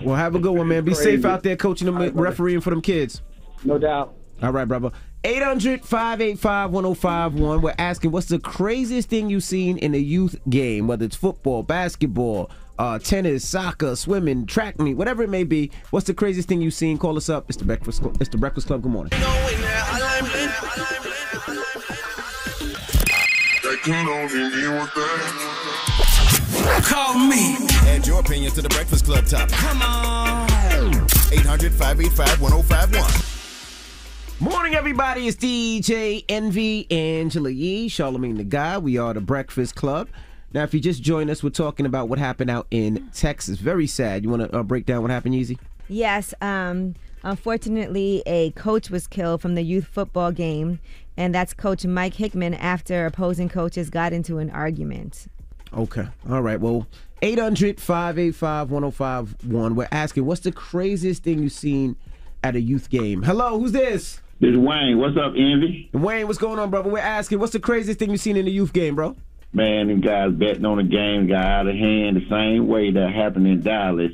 [SPEAKER 3] Well, have a good one, man. Be safe out there coaching them, refereeing for them kids.
[SPEAKER 12] No doubt.
[SPEAKER 3] All right, brother. 800-585-1051. We're asking, what's the craziest thing you've seen in a youth game, whether it's football, basketball, tennis, soccer, swimming, track meet, whatever it may be. What's the craziest thing you've seen? Call us up. It's the Breakfast Club. Good morning.
[SPEAKER 10] Call me.
[SPEAKER 4] Add your opinion to the Breakfast Club topic.
[SPEAKER 10] Come on.
[SPEAKER 4] 800-585-1051.
[SPEAKER 3] Morning, everybody. It's DJ Envy, Angela Yee, Charlamagne the Guy. We are the Breakfast Club. Now, if you just joined us, we're talking about what happened out in Texas. Very sad. You want to break down what happened, Yeezy?
[SPEAKER 1] Yes. Unfortunately, a coach was killed from the youth football game, and that's Coach Mike Hickman after opposing coaches got into an argument.
[SPEAKER 3] Okay. All right. Well, 800-585-1051. We're asking, what's the craziest thing you've seen at a youth game? Hello, who's this?
[SPEAKER 13] This is Wayne. What's up, Envy?
[SPEAKER 3] Wayne, what's going on, brother? We're asking, what's the craziest thing you've seen in a youth game, bro?
[SPEAKER 13] Man, them guys betting on the game got out of hand the same way that happened in Dallas,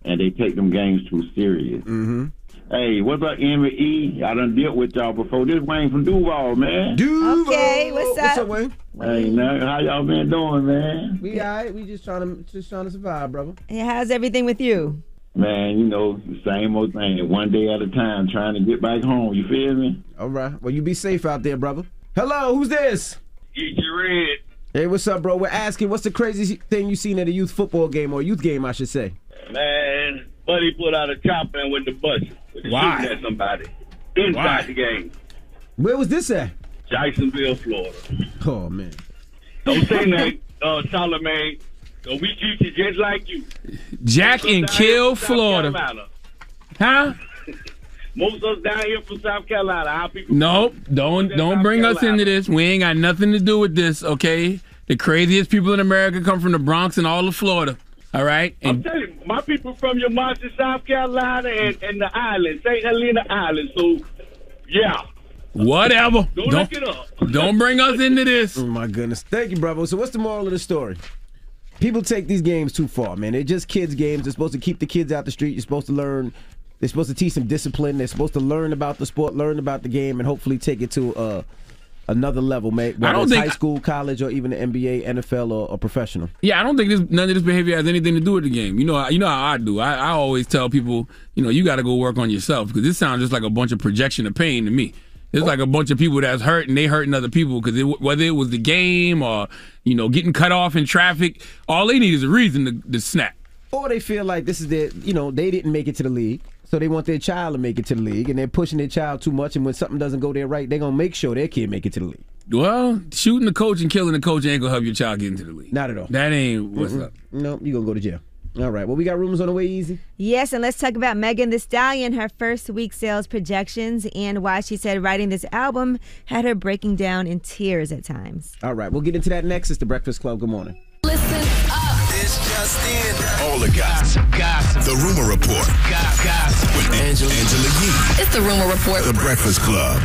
[SPEAKER 13] and they take them games too serious.
[SPEAKER 3] Mm-hmm.
[SPEAKER 13] Hey, what's up, Envy E? I done dealt with y'all before. This is Wayne from Duval, man.
[SPEAKER 3] Duval.
[SPEAKER 1] Okay, what's up?
[SPEAKER 3] What's up, Wayne?
[SPEAKER 13] Hey, now, how y'all been doing, man?
[SPEAKER 3] We all right. We just trying to survive, brother.
[SPEAKER 1] Hey, how's everything with you?
[SPEAKER 13] Man, you know, the same old thing. One day at a time, trying to get back home. You feel me?
[SPEAKER 3] All right. Well, you be safe out there, brother. Hello, who's this?
[SPEAKER 14] Get you red.
[SPEAKER 3] Hey, what's up, bro? We're asking, what's the craziest thing you seen at a youth football game or youth game, I should say?
[SPEAKER 14] Man, buddy put out a chopper and went to bus.
[SPEAKER 2] Why?
[SPEAKER 14] Shooting at somebody inside the game.
[SPEAKER 3] Where was this at?
[SPEAKER 14] Jacksonville, Florida.
[SPEAKER 3] Oh, man.
[SPEAKER 14] Don't say that, Charlamagne. So we treat you just like you.
[SPEAKER 2] Jack and Kill, Florida. Huh?
[SPEAKER 14] Most of us down here from South Carolina. Our people.
[SPEAKER 2] Nope. Don't bring us into this. We ain't got nothing to do with this, okay? The craziest people in America come from the Bronx and all of Florida. All right?
[SPEAKER 14] I'm
[SPEAKER 2] And
[SPEAKER 14] telling you, my people from your monster, South Carolina and the island, St. Helena Island. So, yeah.
[SPEAKER 2] whatever.
[SPEAKER 14] Don't look it up.
[SPEAKER 2] Don't bring us into this.
[SPEAKER 3] Oh, my goodness. Thank you, brother. So what's the moral of the story? People take these games too far, man. They're just kids' games. They're supposed to keep the kids out the street. You're supposed to learn. They're supposed to teach them discipline. They're supposed to learn about the sport, learn about the game, and hopefully take it to another level, mate. Whether it's high school, college, or even the NBA, NFL, or professional.
[SPEAKER 2] Yeah, I don't think none of this behavior has anything to do with the game. You know how I do. I always tell people, you got to go work on yourself because this sounds just like a bunch of projection of pain to me. It's like a bunch of people that's hurt and they hurting other people because whether it was the game or getting cut off in traffic, all they need is a reason to snap.
[SPEAKER 3] Or they feel like this is their, they didn't make it to the league. So they want their child to make it to the league, and they're pushing their child too much, and when something doesn't go there right, they're going to make sure their kid make it to the league.
[SPEAKER 2] Well, shooting the coach and killing the coach ain't going to help your child get into the league.
[SPEAKER 3] Not at all.
[SPEAKER 2] That ain't what's up.
[SPEAKER 3] No, you're going to go to jail. All right. Well, we got rumors on the way, Easy.
[SPEAKER 1] Yes, and let's talk about Megan Thee Stallion, her first week sales projections, and why she said writing this album had her breaking down in tears at times.
[SPEAKER 3] All right. We'll get into that next. It's The Breakfast Club. Good morning.
[SPEAKER 5] Listen up. It's just in. All the gossip. The Rumor Report. Gossip. With Angela Yee.
[SPEAKER 15] It's The Rumor Report.
[SPEAKER 5] The Breakfast Club.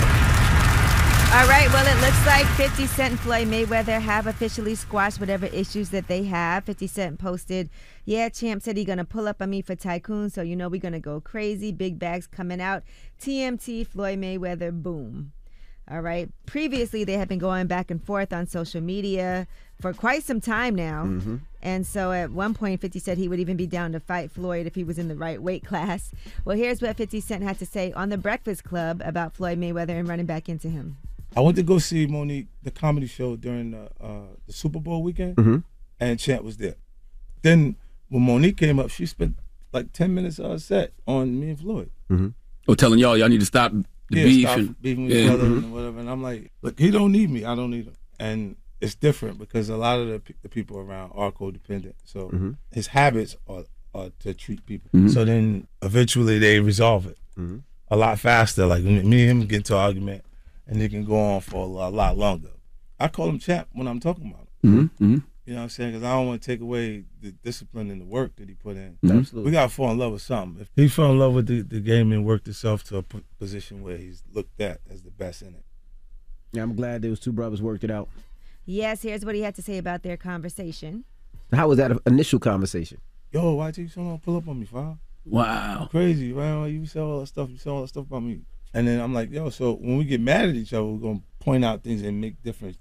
[SPEAKER 1] All right, well, it looks like 50 Cent and Floyd Mayweather have officially squashed whatever issues that they have. 50 Cent posted, Champ said he's going to pull up on me for Tycoon, so we're going to go crazy. Big bags coming out. TMT, Floyd Mayweather, boom. All right. Previously, they have been going back and forth on social media for quite some time now. Mm-hmm. And so at one point, 50 said he would even be down to fight Floyd if he was in the right weight class. Well, here's what 50 Cent had to say on The Breakfast Club about Floyd Mayweather and running back into him.
[SPEAKER 16] I went to go see Monique, the comedy show, during the Super Bowl weekend, and Champ was there. Then when Monique came up, she spent like 10 minutes of her set on me and Floyd.
[SPEAKER 2] Oh, telling y'all need to stop the beef.
[SPEAKER 16] Stop beefing with each other and whatever. And I'm like, look, he don't need me. I don't need him. And it's different because a lot of the people around are codependent. So his habits are to treat people. So then eventually they resolve it a lot faster. Like me and him get into an argument, and it can go on for a lot longer. I call him Champ when I'm talking about him. You know what I'm saying? Because I don't want to take away the discipline and the work that he put in.
[SPEAKER 3] Absolutely.
[SPEAKER 16] We got to fall in love with something. If he fell in love with the game and worked himself to a position where he's looked at as the best in it.
[SPEAKER 3] Yeah, I'm glad those two brothers worked it out.
[SPEAKER 1] Yes, here's what he had to say about their conversation.
[SPEAKER 3] How was that initial conversation?
[SPEAKER 16] Yo, why you so long pull up on me, Fab?
[SPEAKER 2] Wow.
[SPEAKER 16] Crazy, right? You say all that stuff. You say all that stuff about me. And then I'm like, yo, so when we get mad at each other, we're going to point out things and make difference.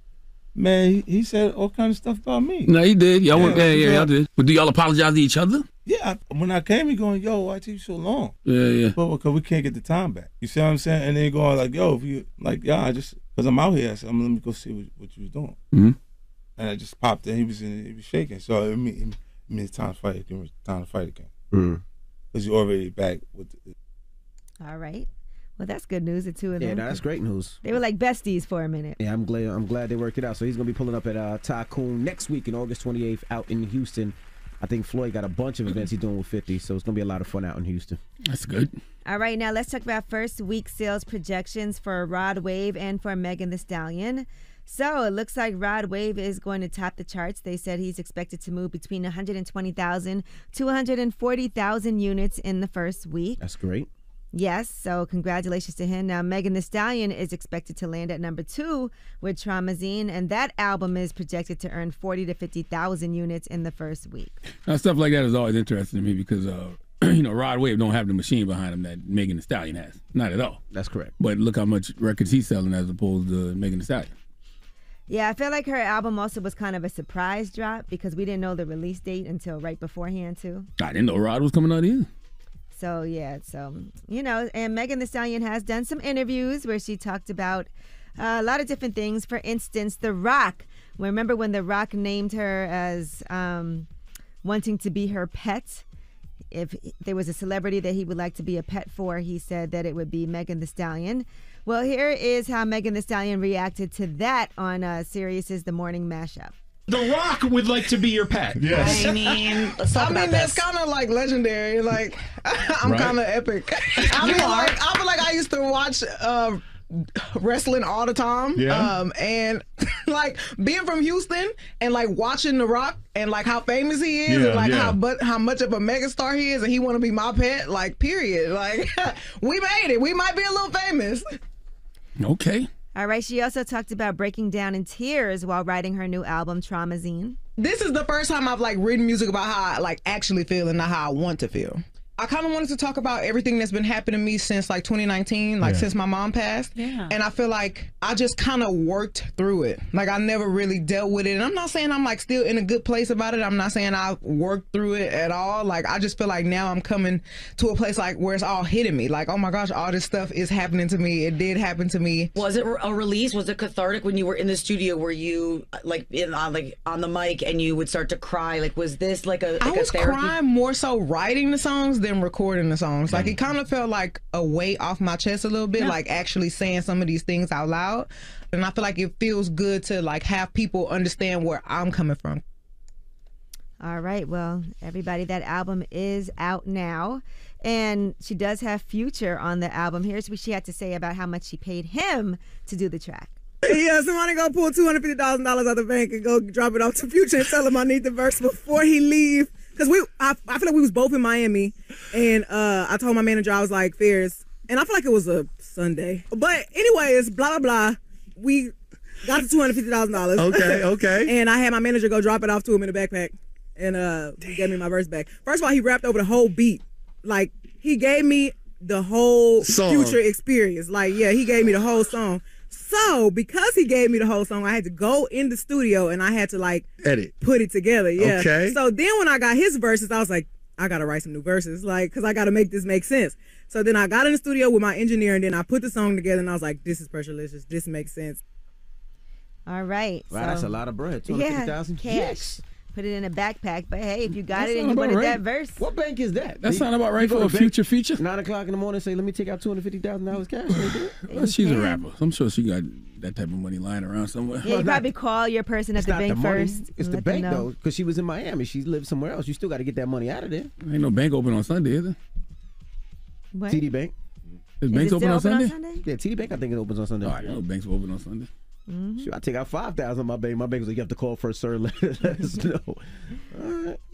[SPEAKER 16] Man, he said all kind of stuff about me.
[SPEAKER 2] No, he did. Y'all y'all did. But do y'all apologize to each other?
[SPEAKER 16] Yeah, when I came, he going, yo, why take you so long?
[SPEAKER 2] Yeah.
[SPEAKER 16] But because we can't get the time back. You see what I'm saying? And then going like, yo, if you, like, yeah, because I'm out here, I said, let me go see what you was doing. And I just popped in, he was shaking. So it means it's time to fight again. Because you're already back with it.
[SPEAKER 1] All right. Well, that's good news. The two of them.
[SPEAKER 3] Yeah, that's great news.
[SPEAKER 1] They were like besties for a minute.
[SPEAKER 3] Yeah, I'm glad they worked it out. So he's gonna be pulling up at Tycoon next week in August 28th out in Houston. I think Floyd got a bunch of events he's doing with 50, so it's gonna be a lot of fun out in Houston.
[SPEAKER 2] That's good.
[SPEAKER 1] All right, now let's talk about first week sales projections for Rod Wave and for Megan Thee Stallion. So it looks like Rod Wave is going to top the charts. They said he's expected to move between 120,000 to 140,000 units in the first week.
[SPEAKER 3] That's great.
[SPEAKER 1] Yes, so congratulations to him. Now, Megan Thee Stallion is expected to land at number 2 with Charlamagne, and that album is projected to earn 40 to 50,000 units in the first week.
[SPEAKER 2] Now, stuff like that is always interesting to me because, Rod Wave don't have the machine behind him that Megan Thee Stallion has. Not at all.
[SPEAKER 3] That's correct.
[SPEAKER 2] But look how much records he's selling as opposed to Megan Thee Stallion.
[SPEAKER 1] Yeah, I feel like her album also was kind of a surprise drop because we didn't know the release date until right beforehand, too.
[SPEAKER 2] I didn't know Rod was coming out either.
[SPEAKER 1] So, yeah, and Megan Thee Stallion has done some interviews where she talked about a lot of different things. For instance, The Rock. Remember when The Rock named her as wanting to be her pet? If there was a celebrity that he would like to be a pet for, he said that it would be Megan Thee Stallion. Well, here is how Megan Thee Stallion reacted to that on Sirius's The Morning Mashup.
[SPEAKER 15] The Rock would like to be your pet.
[SPEAKER 17] Yes. I mean, let's talk about
[SPEAKER 18] that's kind of like legendary. Like, I'm kind of epic. I feel like I used to watch wrestling all the time.
[SPEAKER 15] Yeah.
[SPEAKER 18] And like being from Houston and like watching The Rock and like how famous he is and like how much of a megastar he is and he want to be my pet. Like, period. Like, we made it. We might be a little famous.
[SPEAKER 2] Okay.
[SPEAKER 1] All right. She also talked about breaking down in tears while writing her new album, Charlamagne.
[SPEAKER 18] This is the first time I've like written music about how I like actually feel and not how I want to feel. I kind of wanted to talk about everything that's been happening to me since like 2019, like since my mom passed. Yeah. And I feel like I just kind of worked through it. Like I never really dealt with it. And I'm not saying I'm like still in a good place about it. I'm not saying I worked through it at all. Like I just feel like now I'm coming to a place like where it's all hitting me. Like, oh my gosh, all this stuff is happening to me. It did happen to me.
[SPEAKER 17] Was it a release? Was it cathartic when you were in the studio? Were you like on the mic and you would start to cry? Like, was this like a
[SPEAKER 18] I was
[SPEAKER 17] therapy?
[SPEAKER 18] crying more so writing the songs than recording the songs. Like it kind of felt like a weight off my chest a little bit, like actually saying some of these things out loud. And I feel like it feels good to like have people understand where I'm coming from.
[SPEAKER 1] All right. Well, everybody, that album is out now. And she does have Future on the album. Here's what she had to say about how much she paid him to do the track.
[SPEAKER 18] Yeah, somebody go pull $250,000 out of the bank and go drop it off to Future and tell him I need the verse before he leave. Because I feel like we was both in Miami, and I told my manager, I was like, Fizz, and I feel like it was a Sunday. But anyways, blah, blah, blah. We got the $250,000.
[SPEAKER 15] Okay.
[SPEAKER 18] And I had my manager go drop it off to him in a backpack, and he gave me my verse back. First of all, he rapped over the whole beat. Like, he gave me the whole
[SPEAKER 15] song.
[SPEAKER 18] Future experience. Like, yeah, he gave me the whole song. So, because he gave me the whole song, I had to go in the studio and I had to like put it together. Yeah.
[SPEAKER 15] Okay.
[SPEAKER 18] So then when I got his verses, I was like, I gotta write some new verses, like, cause I gotta make this make sense. So then I got in the studio with my engineer and then I put the song together and I was like, this is Pressurelicious. This makes sense.
[SPEAKER 1] All right.
[SPEAKER 3] Wow, that's a lot of bread. 250,000
[SPEAKER 1] cash.
[SPEAKER 3] Yes.
[SPEAKER 1] Put it in a backpack. But hey, if you got it and you wanted that verse.
[SPEAKER 3] What bank is that?
[SPEAKER 2] That sound about right for a future feature.
[SPEAKER 3] 9 o'clock in the morning, say, let me take out $250,000 cash.
[SPEAKER 2] Well, she's a rapper. I'm sure she got that type of money lying around somewhere.
[SPEAKER 1] Yeah, you probably call your person at the bank first.
[SPEAKER 3] It's the bank, though, because she was in Miami. She lived somewhere else. You still got to get that money out of there.
[SPEAKER 2] Ain't no bank open on Sunday, is it?
[SPEAKER 1] What?
[SPEAKER 3] TD Bank.
[SPEAKER 2] Is banks open on Sunday?
[SPEAKER 3] Yeah, TD Bank, I think it opens on Sunday.
[SPEAKER 2] All right, no banks open on Sunday.
[SPEAKER 1] Mm-hmm.
[SPEAKER 3] Shoot, I take out $5,000 on my bank. My bank was like, you have to call first, sir. Let us know.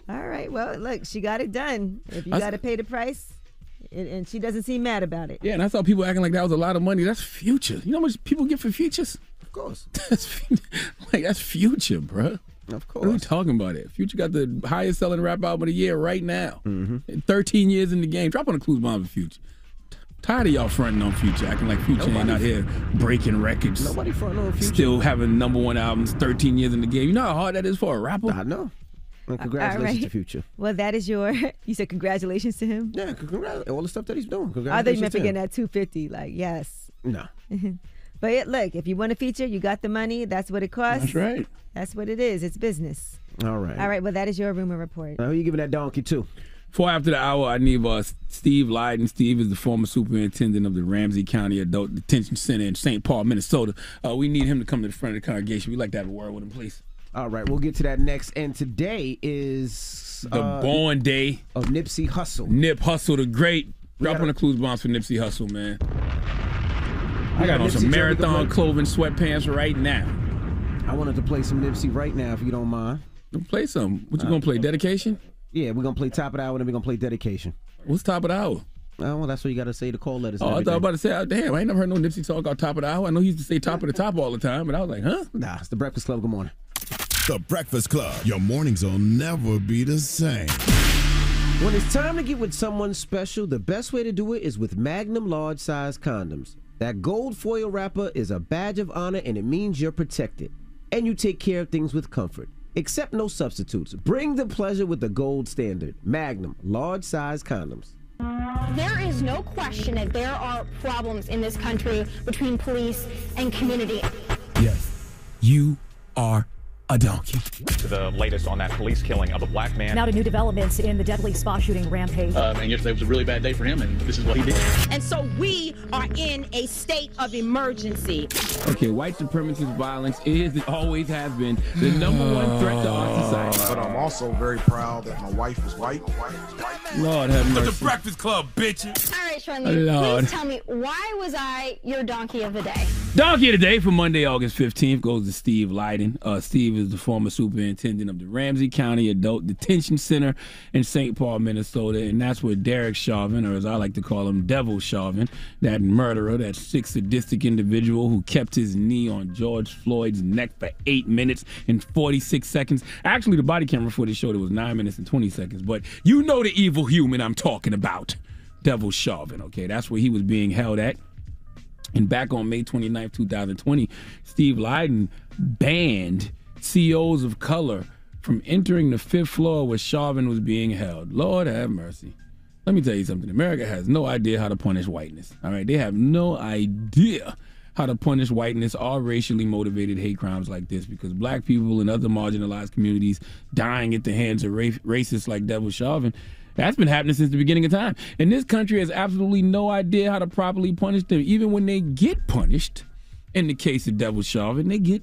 [SPEAKER 1] All right. Well, look, she got it done. If you got to pay the price, and she doesn't seem mad about it.
[SPEAKER 2] Yeah, and I saw people acting like that was a lot of money. That's Future. You know how much people get for Futures?
[SPEAKER 3] Of course.
[SPEAKER 2] That's Future, bro.
[SPEAKER 3] Of course.
[SPEAKER 2] What are we talking about it? Future got the highest selling rap album of the year right now. 13 years in the game. Drop on a clues bomb for Future. Tired of y'all fronting on Future, acting like Future ain't out here breaking records.
[SPEAKER 3] Nobody fronting on Future.
[SPEAKER 2] Still having #1 albums, 13 years in the game. You know how hard that is for a rapper?
[SPEAKER 3] I know. And congratulations to Future.
[SPEAKER 1] Well, that is you said congratulations to him?
[SPEAKER 3] Yeah, all the stuff that he's doing.
[SPEAKER 1] I thought you meant for getting that $250. Like, yes.
[SPEAKER 3] No.
[SPEAKER 1] But look, if you want a feature, you got the money. That's what it costs.
[SPEAKER 2] That's right.
[SPEAKER 1] That's what it is. It's business.
[SPEAKER 3] All right.
[SPEAKER 1] All right. Well, that is your rumor report.
[SPEAKER 3] Now, who you giving that donkey to?
[SPEAKER 2] For after the hour, I need Steve Lyden. Steve is the former superintendent of the Ramsey County Adult Detention Center in St. Paul, Minnesota. We need him to come to the front of the congregation. We'd like to have a word with him, please.
[SPEAKER 3] All right, we'll get to that next. And today is
[SPEAKER 2] the born day
[SPEAKER 3] of Nipsey Hussle.
[SPEAKER 2] Nip Hussle the Great. Drop on the clues bombs for Nipsey Hussle, man. I got on some marathon clothing, sweatpants right now.
[SPEAKER 3] I wanted to play some Nipsey right now, if you don't mind.
[SPEAKER 2] Play some. What you gonna play? Dedication?
[SPEAKER 3] Yeah, we're gonna play top of the hour, and then we're gonna play dedication.
[SPEAKER 2] What's top of the hour?
[SPEAKER 3] Oh, well, that's what you gotta say. The call letters.
[SPEAKER 2] Oh, I thought I was about to say, damn, I ain't never heard no Nipsey talk about top of the hour. I know he used to say top of the top all the time, but I was like, huh?
[SPEAKER 3] Nah, it's the Breakfast Club. Good morning.
[SPEAKER 4] The Breakfast Club. Your mornings will never be the same.
[SPEAKER 3] When it's time to get with someone special, the best way to do it is with Magnum large size condoms. That gold foil wrapper is a badge of honor, and it means you're protected. And you take care of things with comfort. Accept no substitutes. Bring the pleasure with the gold standard. Magnum large size condoms.
[SPEAKER 19] There is no question that there are problems in this country between police and community.
[SPEAKER 2] Yes, you are a donkey.
[SPEAKER 20] To the latest on that police killing of a black man.
[SPEAKER 21] Now to new developments in the deadly spa shooting rampage.
[SPEAKER 20] And yesterday was a really bad day for him, and this is what he did.
[SPEAKER 22] And so we are in a state of emergency.
[SPEAKER 2] Okay, white supremacist violence is and always has been the number one threat to our society.
[SPEAKER 23] But I'm also very proud that my wife is white.
[SPEAKER 2] Lord have mercy.
[SPEAKER 23] It's the Breakfast Club, bitches.
[SPEAKER 19] All right, Charlamagne,
[SPEAKER 2] Lord.
[SPEAKER 19] please tell me, why was I your donkey of the day?
[SPEAKER 2] Donkey of the day for Monday, August 15th goes to Steve Leiden. Steve is the former superintendent of the Ramsey County Adult Detention Center in St. Paul, Minnesota, and that's where Derek Chauvin, or as I like to call him, Devil Chauvin, that murderer, that sick, sadistic individual who kept his knee on George Floyd's neck for 8 minutes and 46 seconds. Actually, the body camera footage showed it was 9 minutes and 20 seconds, but you know the evil human I'm talking about. Devil Chauvin, okay? That's where he was being held at. And back on May 29, 2020, Steve Leiden banned CEOs of color from entering the 5th floor where Chauvin was being held. Lord have mercy. Let me tell you something. America has no idea how to punish whiteness. All right? They have no idea how to punish whiteness or racially motivated hate crimes like this, because black people and other marginalized communities dying at the hands of racists like Devil Chauvin, that's been happening since the beginning of time. And this country has absolutely no idea how to properly punish them. Even when they get punished, in the case of Devil Chauvin, they get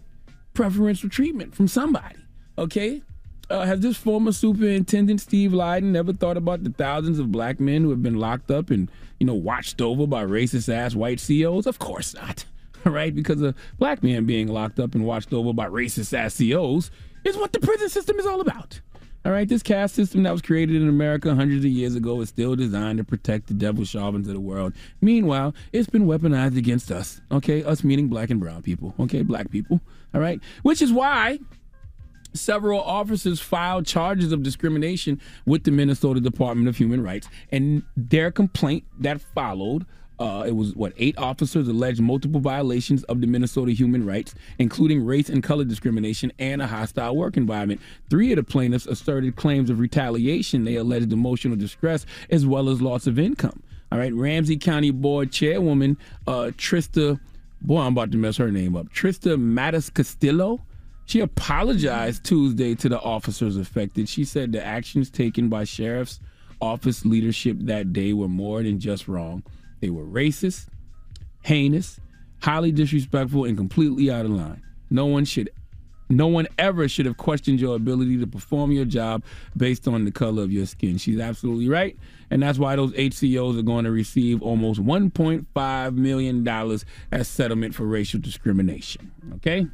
[SPEAKER 2] preferential treatment from somebody, okay? Has this former superintendent, Steve Leiden, ever thought about the thousands of black men who have been locked up and, watched over by racist-ass white CEOs? Of course not, all right? Because a black man being locked up and watched over by racist-ass CEOs is what the prison system is all about. All right, this caste system that was created in America hundreds of years ago is still designed to protect the Devil Chauvins of the world. Meanwhile, it's been weaponized against us, okay? Us meaning black and brown people, okay? Black people, all right? Which is why several officers filed charges of discrimination with the Minnesota Department of Human Rights. And their complaint that followed, it was 8 officers alleged multiple violations of the Minnesota human rights, including race and color discrimination and a hostile work environment. 3 of the plaintiffs asserted claims of retaliation. They alleged emotional distress as well as loss of income. All right, Ramsey County Board Chairwoman Trista, I'm about to mess her name up, Trista Mattis Castillo, she apologized Tuesday to the officers affected. She said the actions taken by Sheriff's Office leadership that day were more than just wrong. They were racist, heinous, highly disrespectful, and completely out of line. No one ever should have questioned your ability to perform your job based on the color of your skin. She's absolutely right, and that's why those HCOs are going to receive almost $1.5 million as settlement for racial discrimination, okay?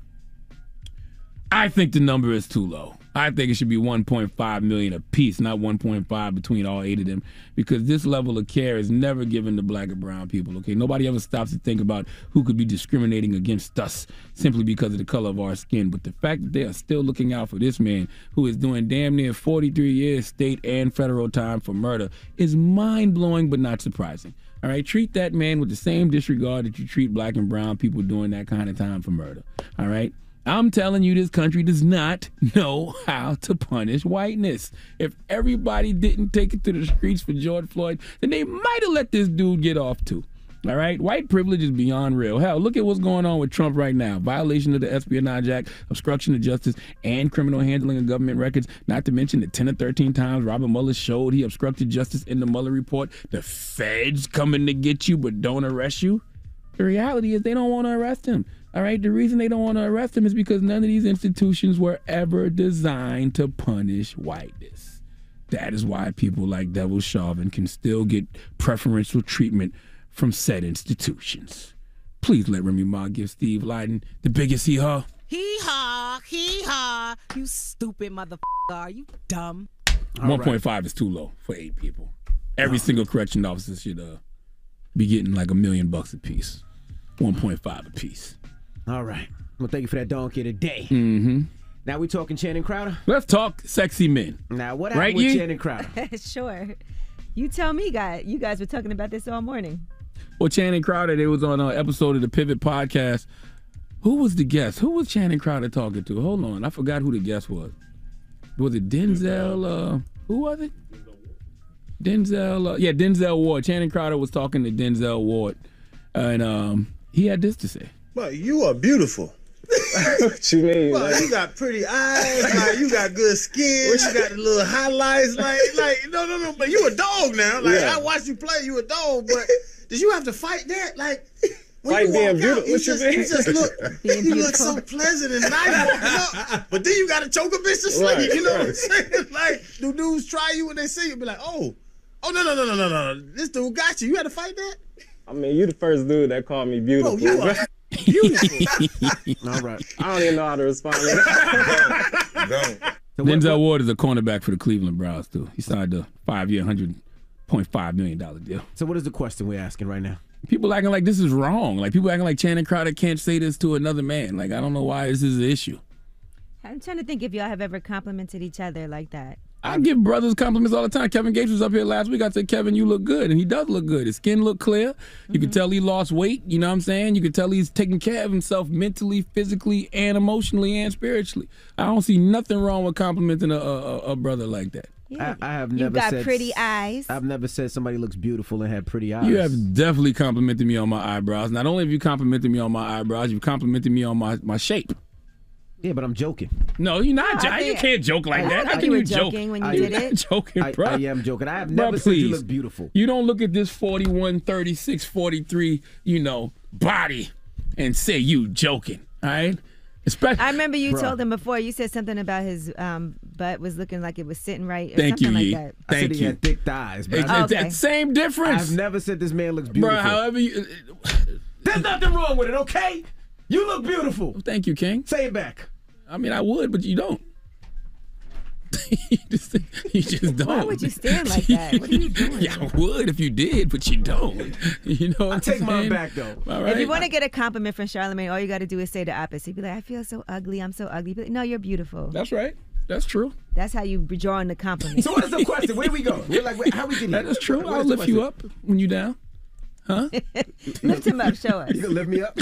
[SPEAKER 2] I think the number is too low. I think it should be 1.5 million apiece, not 1.5 between all 8 of them, because this level of care is never given to black and brown people, okay? Nobody ever stops to think about who could be discriminating against us simply because of the color of our skin. But the fact that they are still looking out for this man who is doing damn near 43 years state and federal time for murder is mind-blowing but not surprising. All right, treat that man with the same disregard that you treat black and brown people doing that kind of time for murder, all right? I'm telling you, this country does not know how to punish whiteness. If everybody didn't take it to the streets for George Floyd, then they might have let this dude get off too. All right? White privilege is beyond real. Hell, look at what's going on with Trump right now. Violation of the Espionage Act, obstruction of justice, and criminal handling of government records. Not to mention the 10 or 13 times Robert Mueller showed he obstructed justice in the Mueller report. The feds coming to get you but don't arrest you. The reality is they don't want to arrest him. All right, the reason they don't want to arrest him is because none of these institutions were ever designed to punish whiteness. That is why people like Devil Chauvin can still get preferential treatment from said institutions. Please let Remy Ma give Steve Leiden the biggest hee-haw.
[SPEAKER 22] Hee-haw, hee-haw. You stupid motherfucker. You dumb.
[SPEAKER 2] 1.5 is too low for 8 people. Every single correction officer should be getting like $1 million a piece. 1.5 a piece.
[SPEAKER 3] All right. Well, thank you for that donkey today.
[SPEAKER 2] Mm-hmm.
[SPEAKER 3] Now we talking Channing Crowder?
[SPEAKER 2] Let's talk sexy men.
[SPEAKER 3] Now, what happened with Channing Crowder?
[SPEAKER 1] Sure. You tell me, guys. You guys were talking about this all morning.
[SPEAKER 2] Well, Channing Crowder, they was on an episode of the Pivot podcast. Who was the guest? Who was Channing Crowder talking to? Hold on. I forgot who the guest was. Was it Denzel? Who was it? Denzel Ward. Channing Crowder was talking to Denzel Ward, and he had this to say.
[SPEAKER 24] But you are beautiful.
[SPEAKER 11] What you mean?
[SPEAKER 24] Well, you got pretty eyes, like you got good skin, you got the little highlights, like no, but you a dog now. Like I watched you play, you a dog, but did you have to fight that? Like when
[SPEAKER 11] Fight
[SPEAKER 24] you
[SPEAKER 11] being
[SPEAKER 24] walk
[SPEAKER 11] beautiful.
[SPEAKER 24] out, you
[SPEAKER 11] What you mean?
[SPEAKER 24] just look so pleasant and nice walking up, but then you gotta choke a bitch to sleep.
[SPEAKER 11] Right,
[SPEAKER 24] you know what I'm
[SPEAKER 11] right.
[SPEAKER 24] saying? Like, do dudes try you when they see you? Be like, oh no, this dude got you. You had to fight that?
[SPEAKER 11] I mean, you the first dude that called me beautiful.
[SPEAKER 24] Bro, you are beautiful.
[SPEAKER 3] All right.
[SPEAKER 11] I don't even know how to respond to that.
[SPEAKER 2] Denzel Ward is a cornerback for the Cleveland Browns, too. He signed a 5-year, $100.5 million deal.
[SPEAKER 3] So what is the question we're asking right now?
[SPEAKER 2] People acting like this is wrong. Like, people acting like Channing Crowder can't say this to another man. Like, I don't know why this is an issue.
[SPEAKER 1] I'm trying to think if y'all have ever complimented each other like that.
[SPEAKER 2] I give brothers compliments all the time. Kevin Gates was up here last week. I said, Kevin, you look good. And he does look good. His skin look clear. You can tell he lost weight. You know what I'm saying? You can tell he's taking care of himself mentally, physically, and emotionally, and spiritually. I don't see nothing wrong with complimenting a brother like that.
[SPEAKER 1] Yeah.
[SPEAKER 3] I have never
[SPEAKER 1] You got
[SPEAKER 3] said,
[SPEAKER 1] pretty eyes.
[SPEAKER 3] I've never said somebody looks beautiful and had pretty eyes.
[SPEAKER 2] You have definitely complimented me on my eyebrows. Not only have you complimented me on my eyebrows, you've complimented me on my shape.
[SPEAKER 3] Yeah, but I'm joking.
[SPEAKER 2] No, you're not. You can't joke like that. How can you joke?
[SPEAKER 1] Joking when you did it.
[SPEAKER 2] Joking, bro.
[SPEAKER 3] I am joking. I have never said you look beautiful.
[SPEAKER 2] You don't look at this 41, 36, 43, body and say you joking, all right?
[SPEAKER 1] I remember you told him before, you said something about his butt was looking like it was sitting right or
[SPEAKER 2] Thank
[SPEAKER 1] something
[SPEAKER 2] you,
[SPEAKER 1] like that.
[SPEAKER 3] I said he had thick thighs. But
[SPEAKER 2] It's same difference.
[SPEAKER 3] I've never said this man looks beautiful.
[SPEAKER 2] Bro, however you...
[SPEAKER 3] There's nothing wrong with it, okay? You look beautiful.
[SPEAKER 2] Thank you, King.
[SPEAKER 3] Say it back.
[SPEAKER 2] I mean, I would, but you don't. you just don't.
[SPEAKER 1] Why would you stand like that? What are you doing?
[SPEAKER 2] Yeah, I would if you did, but you don't. You know what I'm saying?
[SPEAKER 3] Take mine back, though.
[SPEAKER 2] All right?
[SPEAKER 1] If you want to get a compliment from Charlamagne, all you got to do is say the opposite. Be like, I feel so ugly. I'm so ugly. But no, you're beautiful.
[SPEAKER 2] That's right. That's true.
[SPEAKER 1] That's how you draw in the compliment.
[SPEAKER 3] So what is the question? Where do we go? We're like, how we get here?
[SPEAKER 2] That is true.
[SPEAKER 3] What
[SPEAKER 2] I'll
[SPEAKER 3] is the
[SPEAKER 2] lift you
[SPEAKER 3] question?
[SPEAKER 2] up when you down. Huh?
[SPEAKER 1] Lift him up. Show us.
[SPEAKER 3] You gonna lift me up?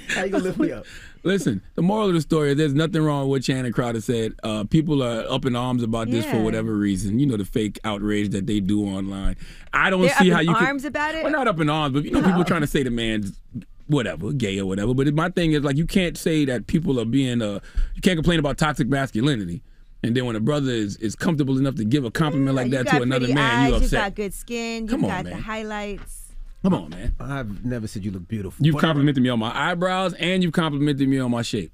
[SPEAKER 3] How you gonna lift me up?
[SPEAKER 2] Listen, the moral of the story is there's nothing wrong with what Channing Crowder said. People are up in arms about this for whatever reason. You know, the fake outrage that they do online. I don't see how you can.
[SPEAKER 1] They're up in arms about it?
[SPEAKER 2] Well, not up in arms, but people trying to say the man's whatever, gay or whatever. But my thing is, like, you can't say that people are being, you can't complain about toxic masculinity. And then when a brother is comfortable enough to give a compliment like that to another man, you upset.
[SPEAKER 1] You got good skin. You got the highlights.
[SPEAKER 2] Come on, man.
[SPEAKER 3] I've never said you look beautiful.
[SPEAKER 2] You've complimented me on my eyebrows and you've complimented me on my shape.